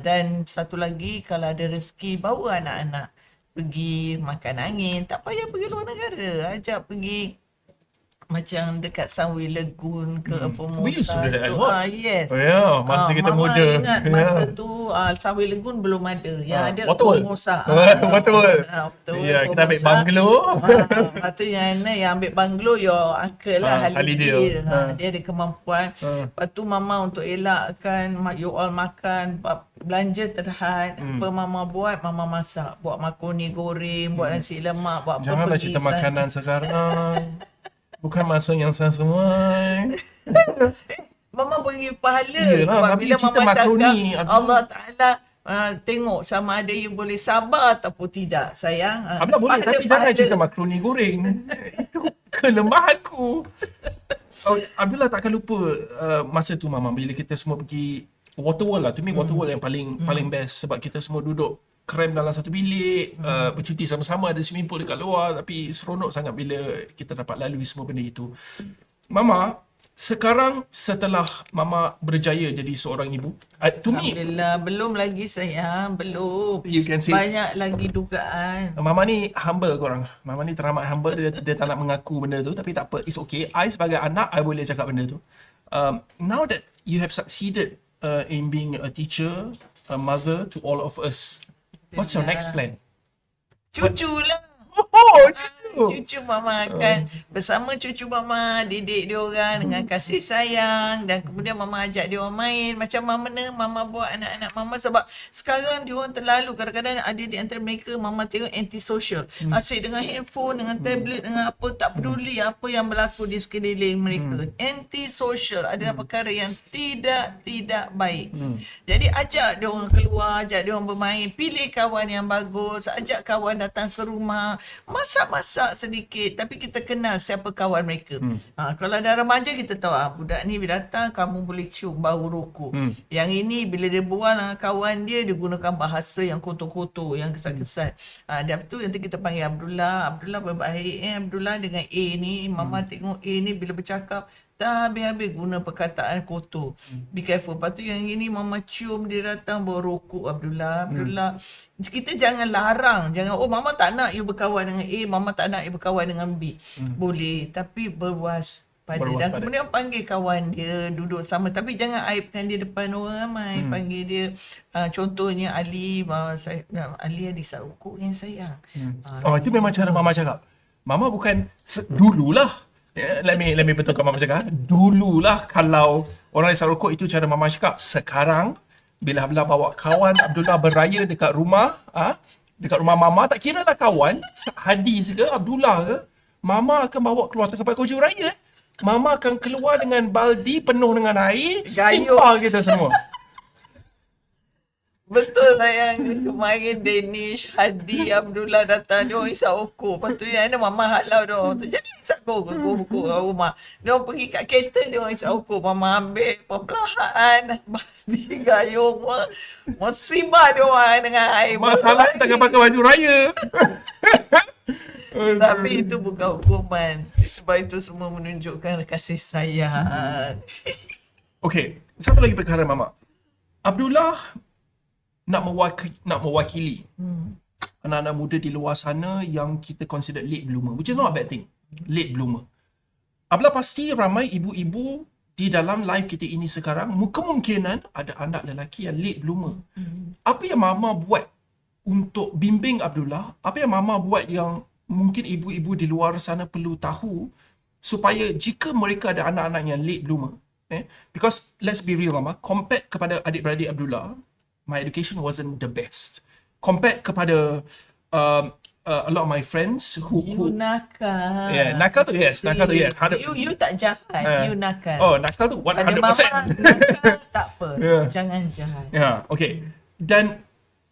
Dan satu lagi, kalau ada rezeki, bawa anak-anak pergi makan angin. Tak payah pergi luar negara, ajak pergi macam dekat Sunway Lagoon ke Formosa. We used to do that a tu. lot. Yes. Oh yeah, masa kita Mama muda. ingat masa tu Sunway Lagoon belum ada. Yang ada Waterworld. Formosa. Waterworld. Waterworld, Ya, kita ambil Formosa. banglo. Lepas tu yang ambil banglo your uncle lah, Halidil. Dia ada kemampuan. Lepas tu mama untuk elakkan you all makan, belanja terhad. Apa mama buat? Mama masak. Buat makaroni goreng, buat nasi lemak, buat apa Janganlah pergi cerita sana. makanan sekarang. Bukan masa yang sesuai. Mama beri pahala. Yelah, Sebab tapi bila cerita mama makaroni, cakap, aduh. Allah Ta'ala tengok sama ada you boleh sabar ataupun tidak, sayang. Abang boleh, tapi jangan cerita makaroni goreng. Itu kelemahanku. Abdullah takkan lupa masa tu mama, bila kita semua pergi Waterworld lah. To me Waterworld yang paling best. Sebab kita semua duduk krem dalam satu bilik, bercuti sama-sama, ada swimming pool dekat luar. Tapi seronok sangat bila kita dapat lalui semua benda itu. Mama, sekarang setelah mama berjaya jadi seorang ibu, to me, Alhamdulillah, belum lagi sayang, belum. you can say, Banyak lagi dugaan. mama ni humble korang. Mama ni teramat humble. Dia tak nak mengaku benda tu. Tapi tak apa, it's okay. I sebagai anak, I boleh cakap benda tu. Now that you have succeeded in being a teacher, a mother to all of us, what's your next plan? Cucu lah. Oh, cucu. Cucu mama akan bersama cucu mama, didik dia orang dengan kasih sayang, dan kemudian mama ajak dia orang main macam mana mama buat anak-anak mama. Sebab sekarang dia orang terlalu, kadang-kadang ada di antara mereka mama tengok anti-social, asyik dengan handphone, dengan tablet, dengan apa, tak peduli apa yang berlaku di sekeliling mereka. Anti-social adalah perkara yang tidak baik. Jadi ajak dia orang keluar, ajak dia orang bermain, pilih kawan yang bagus, ajak kawan datang ke rumah, masak-masak tak sedikit, tapi kita kenal siapa kawan mereka. Kalau ada remaja kita tahu budak ni bila datang kamu boleh cium bau rokok. Yang ini bila dia bual kawan dia gunakan bahasa yang kotor-kotor, yang kesat-kesat. Dia tu nanti kita panggil Abdullah berbaik Abdullah dengan A ni, mama tengok A ni bila bercakap tak habis-habis guna perkataan kotor. Be careful. Lepas tu yang ini mama cium dia datang bawa rokok Abdullah. Kita jangan larang. Jangan mama tak nak you berkawan dengan A, mama tak nak you berkawan dengan B. Boleh, tapi berwas pada. Dan kemudian panggil kawan dia duduk sama, tapi jangan aibkan dia depan orang ramai. Panggil dia contohnya Ali, Ali ada isap rokok yang sayang. Itu memang cara mama cakap. Mama bukan dululah. Let me betulkan mama cakap. Dululah kalau orang isap rokok itu cara mama cakap. Sekarang bila Abdullah bawa kawan Abdullah beraya dekat rumah mama, tak kira lah kawan Hadi ke Abdullah ke, mama akan bawa keluar tempat kerja raya. Mama akan keluar dengan baldi penuh dengan air, simpah kita semua. Betul sayang. Kemarin Danish, Hadi, Abdullah datang. Dia orang isap rokok. Lepas tu yang ada mama halau dia orang tu. Jadi isap rokok rumah. Dia orang pergi kat kereta, dia orang isap rokok. Mama ambil perlahan. Baldi gayung. Musibah dia orang dengan air. Masalah tak akan pakai baju raya. Tapi itu bukan hukuman. Sebab itu semua menunjukkan kasih sayang. Okay, satu lagi perkara mama. Abdullah nak mewakili anak-anak muda di luar sana yang kita consider late bloomer, which is not a bad thing. Late bloomer. Abdullah pasti ramai ibu-ibu di dalam live kita ini sekarang kemungkinan ada anak lelaki yang late bloomer. Apa yang mama buat untuk bimbing Abdullah? Apa yang mama buat yang mungkin ibu-ibu di luar sana perlu tahu supaya jika mereka ada anak-anak yang late bloomer, because let's be real mama, compared kepada adik-beradik Abdullah, my education wasn't the best. Compared kepada a lot of my friends who nakal. Yeah, nakal tu yes. You tak jahat, you nakal. Oh, nakal tu 100%. Ada mama nakal tak apa. Jangan jahat. Okay. Dan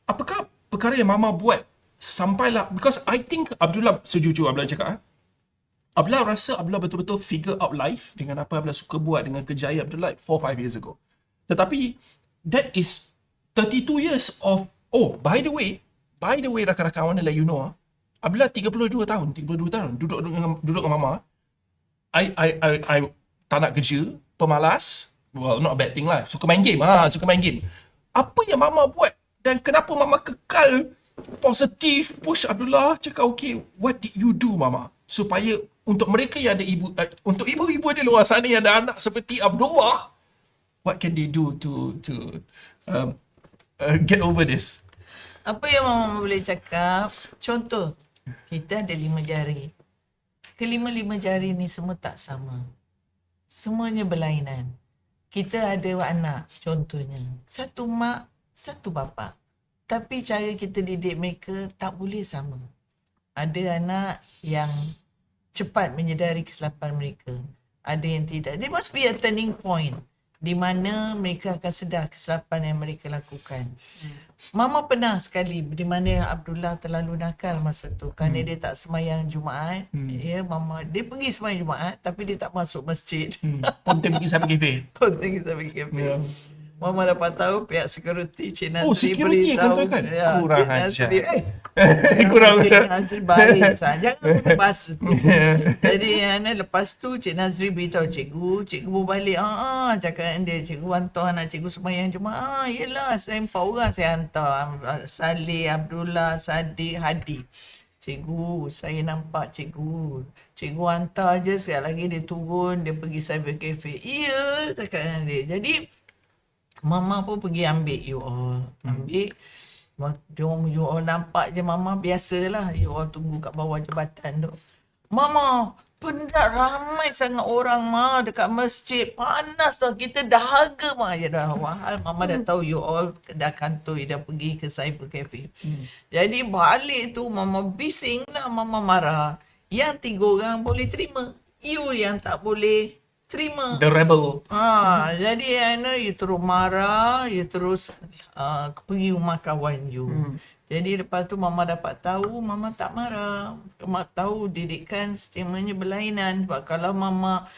apakah perkara yang mama buat sampailah, because I think Abdullah, sejujur Abdullah cakap, Abdullah rasa Abdullah betul-betul figure out life dengan apa Abdullah suka buat dengan kejayaan Abdullah 4-5 years ago. Tetapi that is 32 years of, by the way rakan-rakan, I want to let you know, Abdullah 32 tahun duduk dengan mama. I tak nak kerja, pemalas, well not a bad thing lah, suka main game. Apa yang mama buat dan kenapa mama kekal positif, push Abdullah, cakap okay, what did you do mama supaya untuk mereka yang ada untuk ibu-ibu di luar sana yang ada anak seperti Abdullah, what can they do to get over this? Apa yang mama boleh cakap, contoh, kita ada 5 jari. Kelima-lima jari ni semua tak sama. Semuanya berlainan. Kita ada anak, contohnya. Satu mak, satu bapa. Tapi cara kita didik mereka tak boleh sama. Ada anak yang cepat menyedari kesilapan mereka. Ada yang tidak. There must be a turning point di mana mereka akan sedar kesilapan yang mereka lakukan. Mama pernah sekali di mana Abdullah terlalu nakal masa tu kerana dia tak sembahyang Jumaat. Ya, mama dia pergi sembahyang Jumaat tapi dia tak masuk masjid. Ponten pergi sampai kafe. Yeah. Mama dapat tahu pihak security Cik Nazri beritahu. Ya, kurang ajar. Cik Nazri baik. Jangan guna bahasa tu. Jadi lepas tu Cik Nazri beritahu cikgu balik. Cakap dia, cikgu hantar anak cikgu sembahyang Jumaat. Yelah, saya 4 orang saya hantar. Saleh, Abdullah, Sadiq, Hadi. Cikgu, saya nampak cikgu hantar je, sekali lagi dia turun, dia pergi cyber cafe. Ya, cakap dengan dia. Jadi mama pun pergi ambil you all. You all nampak je mama, biasalah. You all tunggu kat bawah jabatan tu. Mama, penat ramai sangat orang dekat masjid. Panas dah, kita dahaga je dah. Wahal mama dah tahu you all dah kantoi, dah pergi ke cyber cafe. Jadi balik tu mama bising lah, mama marah. Yang 3 orang boleh terima, you yang tak boleh terima. The rebel. Jadi you terus marah, you terus pergi rumah kawan you. Jadi lepas tu mama dapat tahu, mama tak marah. Mama tahu didikan stigmanya berlainan. Sebab kalau mama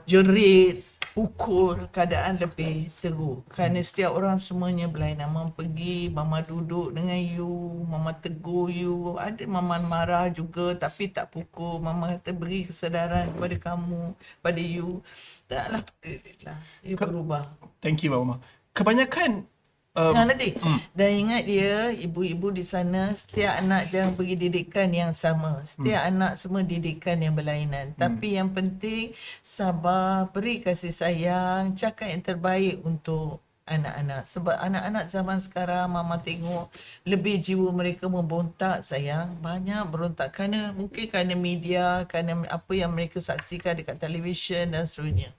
jerit, pukul, keadaan lebih teruk. Kerana setiap orang semuanya berlainan. Mama pergi, mama duduk dengan you, mama tegur you. Ada mama marah juga tapi tak pukul. Mama kata beri kesedaran kepada kamu, pada you. Taklah, alhamdulillah. You berubah. Thank you, Mama. Kebanyakan Nanti. Dan ingat dia, ibu-ibu di sana, setiap anak jangan beri didikan yang sama. Setiap anak semua didikan yang berlainan. Tapi yang penting, sabar, beri kasih sayang, cakap yang terbaik untuk anak-anak. Sebab anak-anak zaman sekarang, mama tengok lebih jiwa mereka membontak sayang. Banyak berontak mungkin kerana media, kerana apa yang mereka saksikan dekat televisyen dan seterusnya.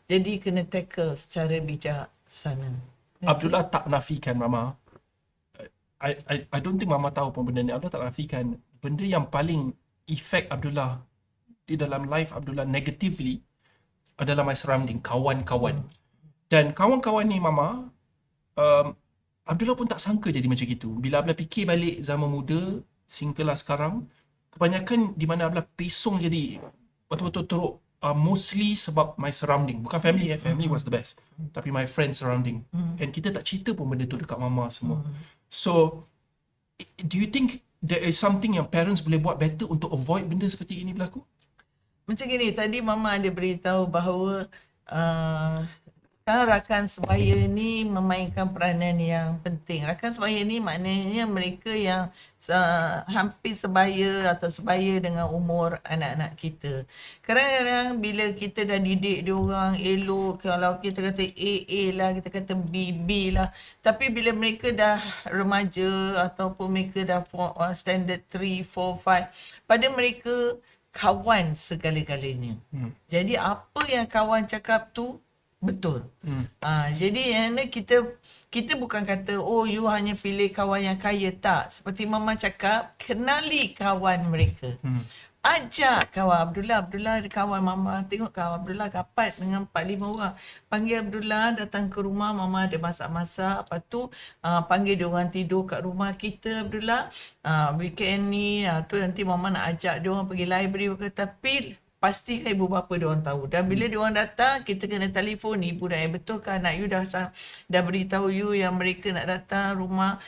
Jadi kena tackle secara bijaksana. Abdullah tak nafikan Mama. I don't think Mama tahu pun benda ni. Abdullah tak nafikan. Benda yang paling effect Abdullah di dalam life Abdullah negatively adalah my surrounding, kawan-kawan. Dan kawan-kawan ni Mama, Abdullah pun tak sangka jadi macam gitu. Bila Abdullah fikir balik zaman muda, singkalah sekarang, kebanyakan di mana Abdullah pesong jadi betul-betul teruk. Mostly sebab my surrounding. Bukan family, family was the best. Tapi my friends surrounding. And kita tak cerita pun benda tu dekat mama semua. So, do you think there is something yang parents boleh buat better untuk avoid benda seperti ini berlaku? Macam gini, tadi mama ada beritahu bahawa sekarang rakan sebaya ni memainkan peranan yang penting. Rakan sebaya ni maknanya mereka yang hampir sebaya atau sebaya dengan umur anak-anak kita. Kadang-kadang bila kita dah didik diorang elok, kalau kita kata AA lah, kita kata BB lah. Tapi bila mereka dah remaja ataupun mereka dah standard 3, 4, 5, pada mereka kawan segala-galanya. Jadi apa yang kawan cakap tu betul. Jadi kita bukan kata you hanya pilih kawan yang kaya, tak. Seperti mama cakap, kenali kawan mereka. Ajak kawan Abdullah ada kawan mama, tengok kawan Abdullah rapat dengan 4-5 orang. Panggil Abdullah datang ke rumah, mama ada masak-masak. Lepas tu panggil dia orang tidur kat rumah kita Abdullah. Weekend ni tu nanti mama nak ajak dia orang pergi library, tapi pastikan ibu bapa dia orang tahu. Dan bila dia orang datang, kita kena telefon ibu dan betul ke anak you dah beritahu you yang mereka nak datang rumah?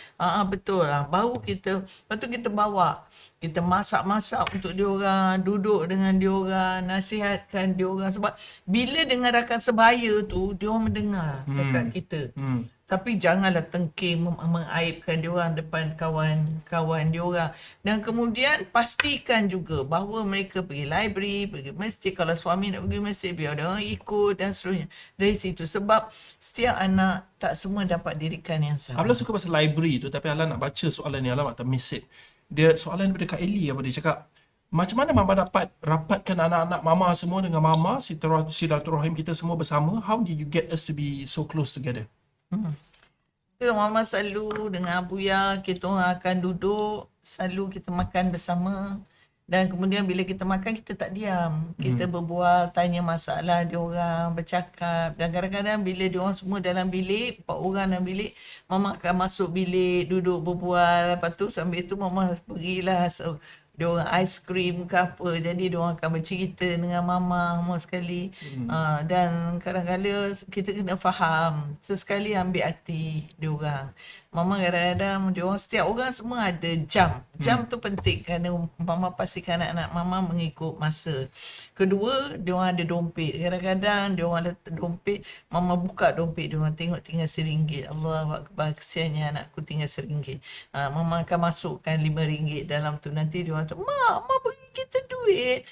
Betul lah. Baru kita, lepas tu kita bawa. Kita masak-masak untuk dia orang, duduk dengan dia orang, nasihatkan dia orang. Sebab bila dengan rakan sebaya tu, dia orang mendengar cakap kita. Tapi janganlah tengking mengaibkan dia orang depan kawan-kawan dia orang. Dan kemudian pastikan juga bahawa mereka pergi library, pergi masjid. Kalau suami nak pergi masjid, biar dia orang ikut dan seterusnya. Dari situ. Sebab setiap anak tak semua dapat didikan yang sama. Abdullah suka pasal library tu, tapi Allah nak baca soalan ni. Allah tak miss it. Dia soalan daripada Kak Eli, apa dia cakap, macam mana mama dapat rapatkan anak-anak mama semua dengan mama, silaturahim kita semua bersama? How did you get us to be so close together? Mama selalu dengan Abuya, kita orang akan duduk, selalu kita makan bersama. Dan kemudian bila kita makan, kita tak diam. Kita berbual, tanya masalah dia orang, bercakap. Dan kadang-kadang bila dia orang semua dalam bilik, 4 orang dalam bilik, mama akan masuk bilik, duduk berbual. Lepas tu sambil tu mama pergilah dia orang aiskrim ke apa. Jadi dia orang akan bercerita dengan mama semua sekali. Dan kadang-kadang kita kena faham. Sesekali ambil hati dia orang. Mama kadang-kadang dia orang, setiap orang semua ada jam. Jam tu penting kerana mama pastikan anak-anak mama mengikut masa. Kedua, dia orang ada dompet. Kadang-kadang dia orang letak dompet, mama buka dompet dia orang, tengok tinggal RM1. Allahuakbar, kesiannya anakku tinggal RM1. Mama akan masukkan RM5 dalam tu. Nanti dia orang tu, Mak bagi kita duit.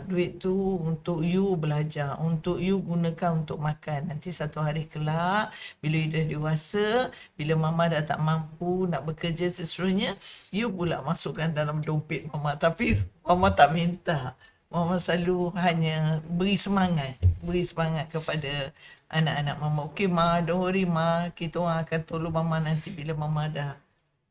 Duit tu untuk you belajar, untuk you gunakan untuk makan. Nanti satu hari kelak, bila you dah dewasa, bila mama dah tak mampu nak bekerja seterusnya, you pula masukkan dalam dompet mama. Tapi mama tak minta. Mama selalu hanya beri semangat kepada anak-anak mama. Okey ma, don't worry ma, kita orang akan tolong mama nanti bila mama dah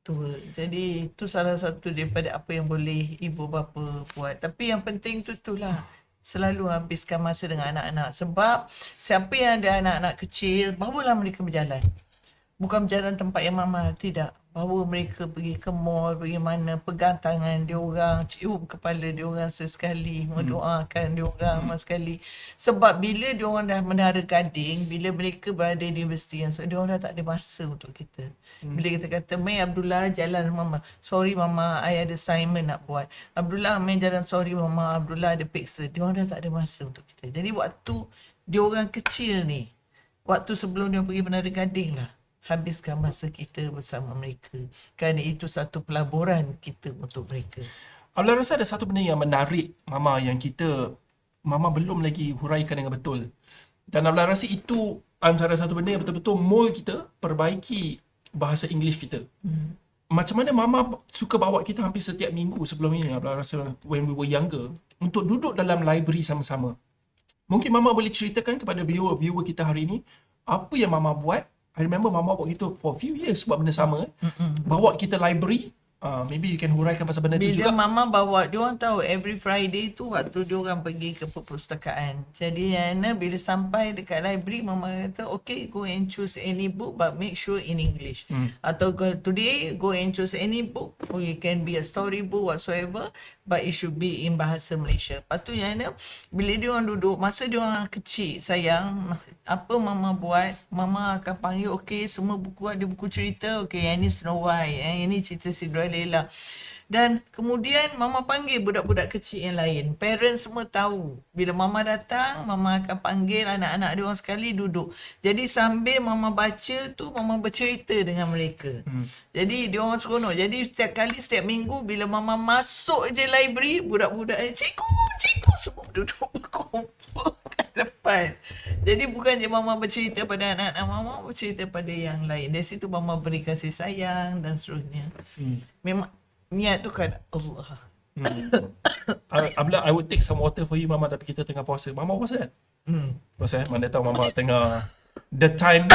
tua. Jadi itu salah satu daripada apa yang boleh ibu bapa buat. Tapi yang penting tu itulah, selalu habiskan masa dengan anak-anak. Sebab siapa yang ada anak-anak kecil, bawalah mereka berjalan. Bukan berjalan tempat yang mama, tidak. Bawa mereka pergi ke mall, pergi mana, pegang tangan dia orang, cium kepala dia orang sesekali, mendoakan dia orang sekali. Sebab bila dia orang dah menara gading, bila mereka berada di universiti, so dia orang dah tak ada masa untuk kita. Bila kita kata, Mai Abdullah jalan mama. Sorry mama, I ada assignment nak buat. Abdullah Mai jalan, sorry mama, Abdullah ada periksa. Dia orang dah tak ada masa untuk kita. Jadi waktu dia orang kecil ni, waktu sebelum dia pergi menara gading lah, habiskan masa kita bersama mereka. Kerana itu satu pelaburan kita untuk mereka. Abdullah rasa ada satu benda yang menarik Mama yang Mama belum lagi huraikan dengan betul. Dan Abdullah rasa itu antara satu benda yang betul-betul mold kita perbaiki bahasa English kita. Macam mana Mama suka bawa kita hampir setiap minggu sebelum ini, Abdullah rasa when we were younger, untuk duduk dalam library sama-sama. Mungkin Mama boleh ceritakan kepada viewer kita hari ini, apa yang Mama buat. I remember Mama bawa kita for a few years buat benda sama. Bawa kita library. Maybe you can huraikan pasal benda tu juga. Bila Mama bawa, dia orang tahu every Friday tu waktu dia orang pergi ke perpustakaan. Jadi Yana bila sampai dekat library, Mama kata, okay, go and choose any book but make sure in English. Atau today, go and choose any book. Or it can be a story book whatsoever, but it should be in bahasa Malaysia. Lepas tu Yana, bila dia orang duduk, masa dia orang kecil, sayang, apa Mama buat, Mama akan panggil, okay, semua buku ada buku cerita, okay, yang ni Snow White, yang ini cerita Cinderella. Dan kemudian Mama panggil budak-budak kecil yang lain. Parents semua tahu. Bila Mama datang, Mama akan panggil anak-anak dia orang sekali duduk. Jadi sambil Mama baca tu, Mama bercerita dengan mereka. Jadi dia orang seronok. Jadi setiap minggu bila Mama masuk je library, budak-budak, cikgu semua duduk berkumpul kat depan. Jadi bukan je Mama bercerita pada anak-anak, Mama bercerita pada yang lain. Dari situ Mama beri kasih sayang dan seterusnya. Memang niat tu kan Allah. Abdullah, I would take some water for you Mama, tapi kita tengah puasa. Mama puasa kan? Puasa mana tahu Mama tengah the time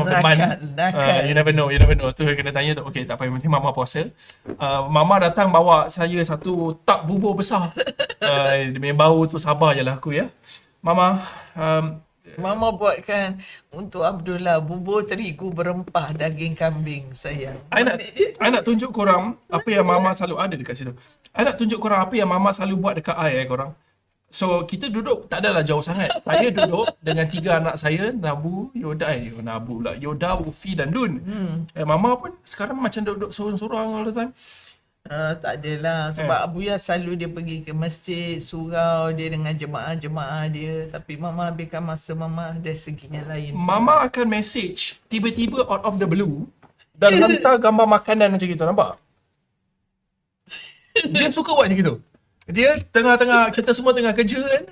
of the month. You never know. Tu kena tanya tu. Okay, tak payah, penting Mama puasa. Mama datang bawa saya satu tub bubur besar. Demi bau tu sabar je lah aku ya. Mama, Mama buatkan untuk Abdullah bubur terigu berempah daging kambing, sayang. I nak tunjuk korang apa yang Mama selalu ada dekat situ. I nak tunjuk korang apa yang Mama selalu buat dekat I korang. So kita duduk tak adalah jauh sangat. Saya duduk dengan 3 anak saya, Nabu, Yoda, Ufi dan Dun. Mama pun sekarang macam duduk sorang-sorang all the time. Tak adalah. Sebab Abu Yas selalu dia pergi ke masjid, surau dia dengan jemaah-jemaah dia. Tapi Mama habiskan masa Mama dari segi yang lain. Mama akan message tiba-tiba out of the blue dan hantar gambar makanan macam gitu, nampak? Dia suka buat macam gitu. Dia tengah-tengah, kita semua tengah kerja kan,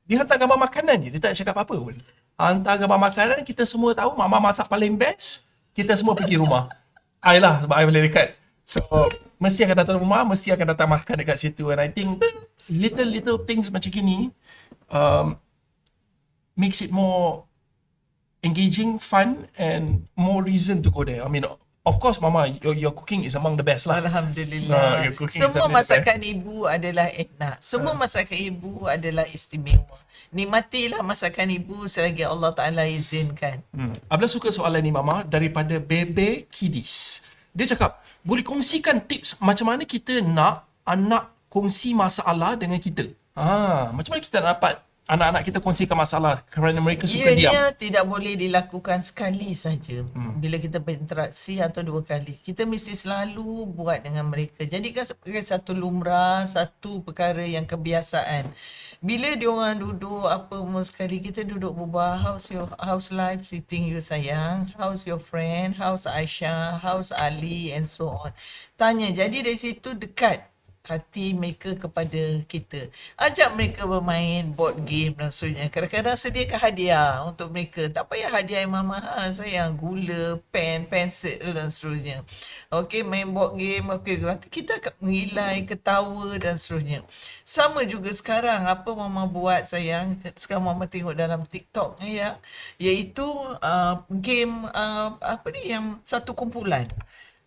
dia hantar gambar makanan je, dia tak cakap apa-apa pun. Hantar gambar makanan, kita semua tahu Mama masak paling best, kita semua pergi rumah. I lah, sebab I boleh dekat. So, mesti akan datang rumah, mesti akan datang makan dekat situ. And I think little things macam gini makes it more engaging, fun and more reason to go there. I mean, of course Mama, your cooking is among the best lah. Alhamdulillah. Semua masakan ibu adalah enak. Semua masakan ibu adalah istimewa. Nikmatilah masakan ibu selagi Allah Ta'ala izinkan. Abdullah suka soalan ni Mama daripada Bebe Kidis. Dia cakap, boleh kongsikan tips macam mana kita nak anak kongsi masalah dengan kita? Macam mana kita nak dapat anak-anak kita kongsikan masalah kerana mereka suka diam? Ianya tidak boleh dilakukan sekali saja. Bila kita berinteraksi atau 2 kali. Kita mesti selalu buat dengan mereka. Jadikan sebagai satu lumrah, satu perkara yang kebiasaan. Bila diorang duduk apa pun sekali, kita duduk berbual, how's life treating you sayang? How's your friend? How's Aisyah? How's Ali? And so on. Tanya. Jadi dari situ dekat hati mereka kepada kita. Ajak mereka bermain board game dan sebagainya. Kadang-kadang sediakan hadiah untuk mereka. Tak payah hadiah yang mahal, sayang. Gula, pen, pensel dan seterusnya. Okey, main board game. Okey, kita akan mengilai, ketawa dan seterusnya. Sama juga sekarang. Apa Mama buat, sayang? Sekarang Mama tengok dalam TikTok ya. Iaitu game apa ni yang satu kumpulan.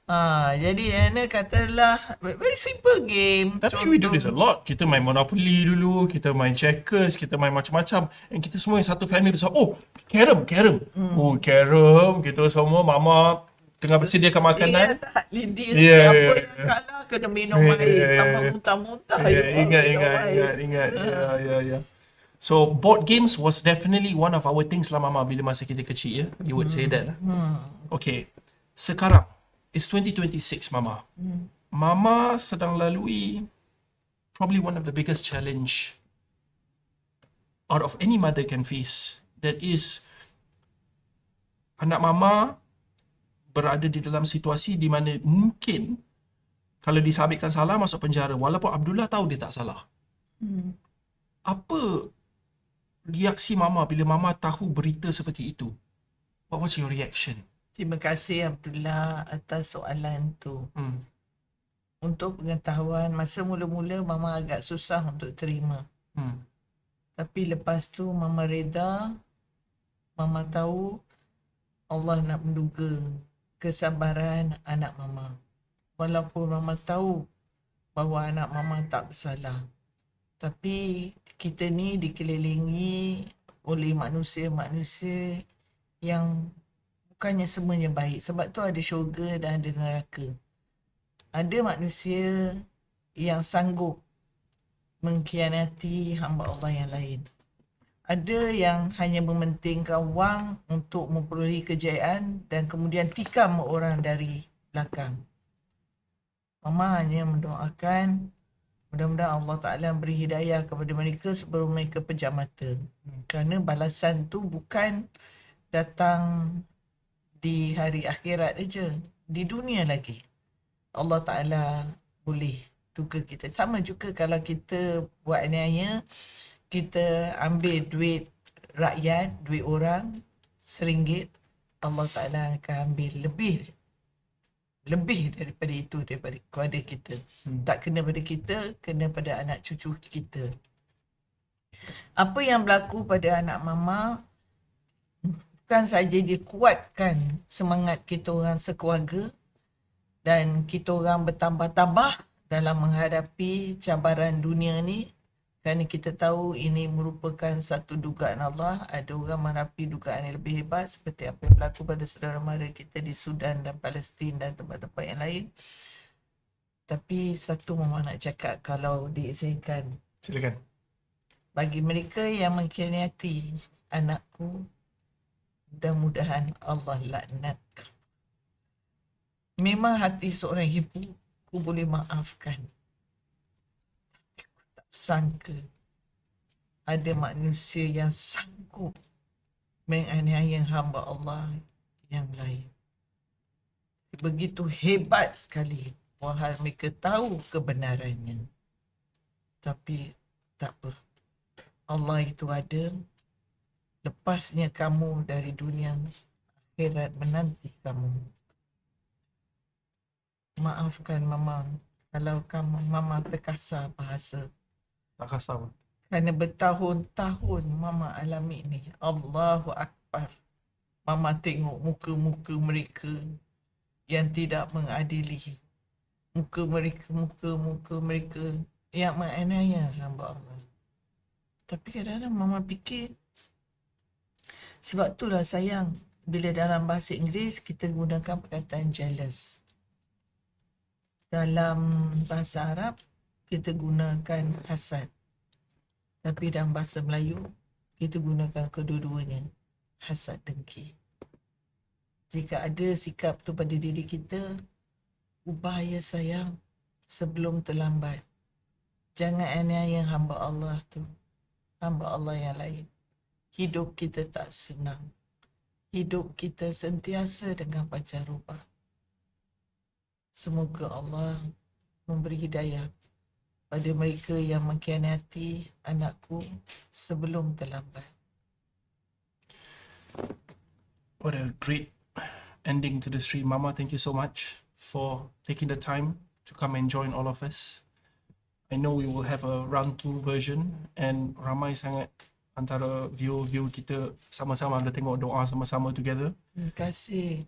Jadi Ana katalah very simple game. Tapi we do this a lot. Kita main Monopoly dulu, kita main checkers, kita main macam-macam. And kita semua yang satu family besar. Oh, carom. Oh, carom. Kita semua, mama tengah bersediakan makanan. Dia tak lidi. Yeah, Siapa yeah, yang kalah kena minum air sama muntah-muntah. Ingat. Ya. So, board games was definitely one of our things lah, mama, bila masa kita kecil, ya. You would say that. Okay. Sekarang, it's 2026, mama. Mama sedang lalui probably one of the biggest challenge out of any mother can face. That is, anak mama berada di dalam situasi di mana mungkin kalau disabitkan salah masuk penjara, walaupun Abdullah tahu dia tak salah. Apa reaksi mama bila mama tahu berita seperti itu? What was your reaction? Terima kasih Abdullah atas soalan tu. Untuk pengetahuan, masa mula-mula mama agak susah untuk terima. Tapi lepas tu mama reda, mama tahu Allah nak menduga kesabaran anak mama. Walaupun mama tahu bahawa anak mama tak bersalah. Tapi kita ni dikelilingi oleh manusia-manusia yang bukannya semuanya baik. Sebab tu ada syurga dan ada neraka. Ada manusia yang sanggup mengkhianati hamba Allah yang lain. Ada yang hanya mementingkan wang untuk memperolehi kejayaan dan kemudian tikam orang dari belakang. Mama hanya mendoakan mudah-mudahan Allah Ta'ala beri hidayah kepada mereka sebelum mereka pejam mata. Kerana balasan tu bukan datang di hari akhirat aja, di dunia lagi. Allah Ta'ala boleh duga kita. Sama juga kalau kita buat aniaya, kita ambil duit rakyat, duit orang, RM1, Allah Ta'ala akan ambil lebih daripada itu daripada kepada kita. Tak kena pada kita, kena pada anak cucu kita. Apa yang berlaku pada anak mama bukan saja dia kuatkan semangat kita orang sekeluarga dan kita orang bertambah-tambah dalam menghadapi cabaran dunia ni, kerana kita tahu ini merupakan satu dugaan Allah. Ada orang menghadapi dugaan yang lebih hebat seperti apa yang berlaku pada saudara mara kita di Sudan dan Palestin dan tempat-tempat yang lain. Tapi satu mama nak cakap, kalau diizinkan, Silakan. bagi mereka yang mengkhianati anakku, mudah-mudahan Allah laknat. Memang hati seorang ibu, aku boleh maafkan. Tapi aku tak sangka ada manusia yang sanggup menganiaya hamba Allah yang lain. Begitu hebat sekali, wahai mereka tahu kebenarannya. Tapi tak apa. Allah itu ada. Lepasnya kamu dari dunia, akhirat menanti kamu. Maafkan mama kalau mama terkasar bahasa. Tak kasar. Kerana bertahun-tahun mama alami ni. Allahu Akbar. Mama tengok muka-muka mereka yang tidak mengadili. Muka mereka yang menganiaya hamba Allah. Tapi kadang-kadang mama fikir, sebab itulah sayang, bila dalam bahasa Inggeris kita gunakan perkataan jealous. Dalam bahasa Arab kita gunakan hasad. Tapi dalam bahasa Melayu kita gunakan kedua-duanya, hasad dengki. Jika ada sikap tu pada diri kita, ubah ya sayang sebelum terlambat. Jangan aniaya hamba Allah tu, hamba Allah yang lain. Hidup kita tak senang. Hidup kita sentiasa dengan pancaroba. Semoga Allah memberi hidayah pada mereka yang mengkhianati anakku sebelum terlambat. What a great ending to the stream. Mama, thank you so much for taking the time to come and join all of us. I know we will have a round 2 version and ramai sangat antara viewer kita sama-sama ada tengok doa sama-sama together. Terima kasih.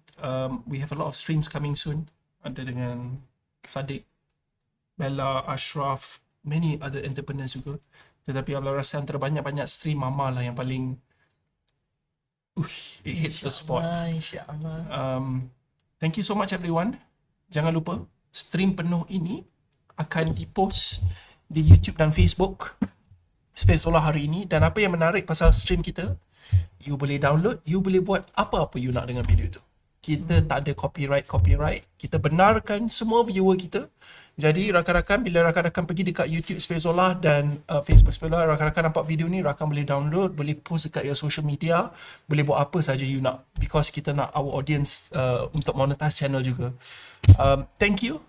We have a lot of streams coming soon. ada dengan Sadiq, Bella, Ashraf, many other entrepreneurs juga. Tetapi Abdul rasa antara banyak-banyak stream Mama lah yang paling it hits the spot. InsyaAllah. Thank you so much everyone. Jangan lupa stream penuh ini akan dipost di YouTube dan Facebook Spaceola hari ini. Dan apa yang menarik pasal stream kita, you boleh download, you boleh buat apa-apa you nak dengan video tu. Kita tak ada copyright. Kita benarkan semua viewer kita. Jadi rakan-rakan, bila rakan-rakan pergi dekat YouTube Spaceola dan Facebook Spaceola, rakan-rakan nampak video ni, rakan boleh download, boleh post dekat your social media, boleh buat apa saja you nak. Because kita nak our audience untuk monetize channel juga. Thank you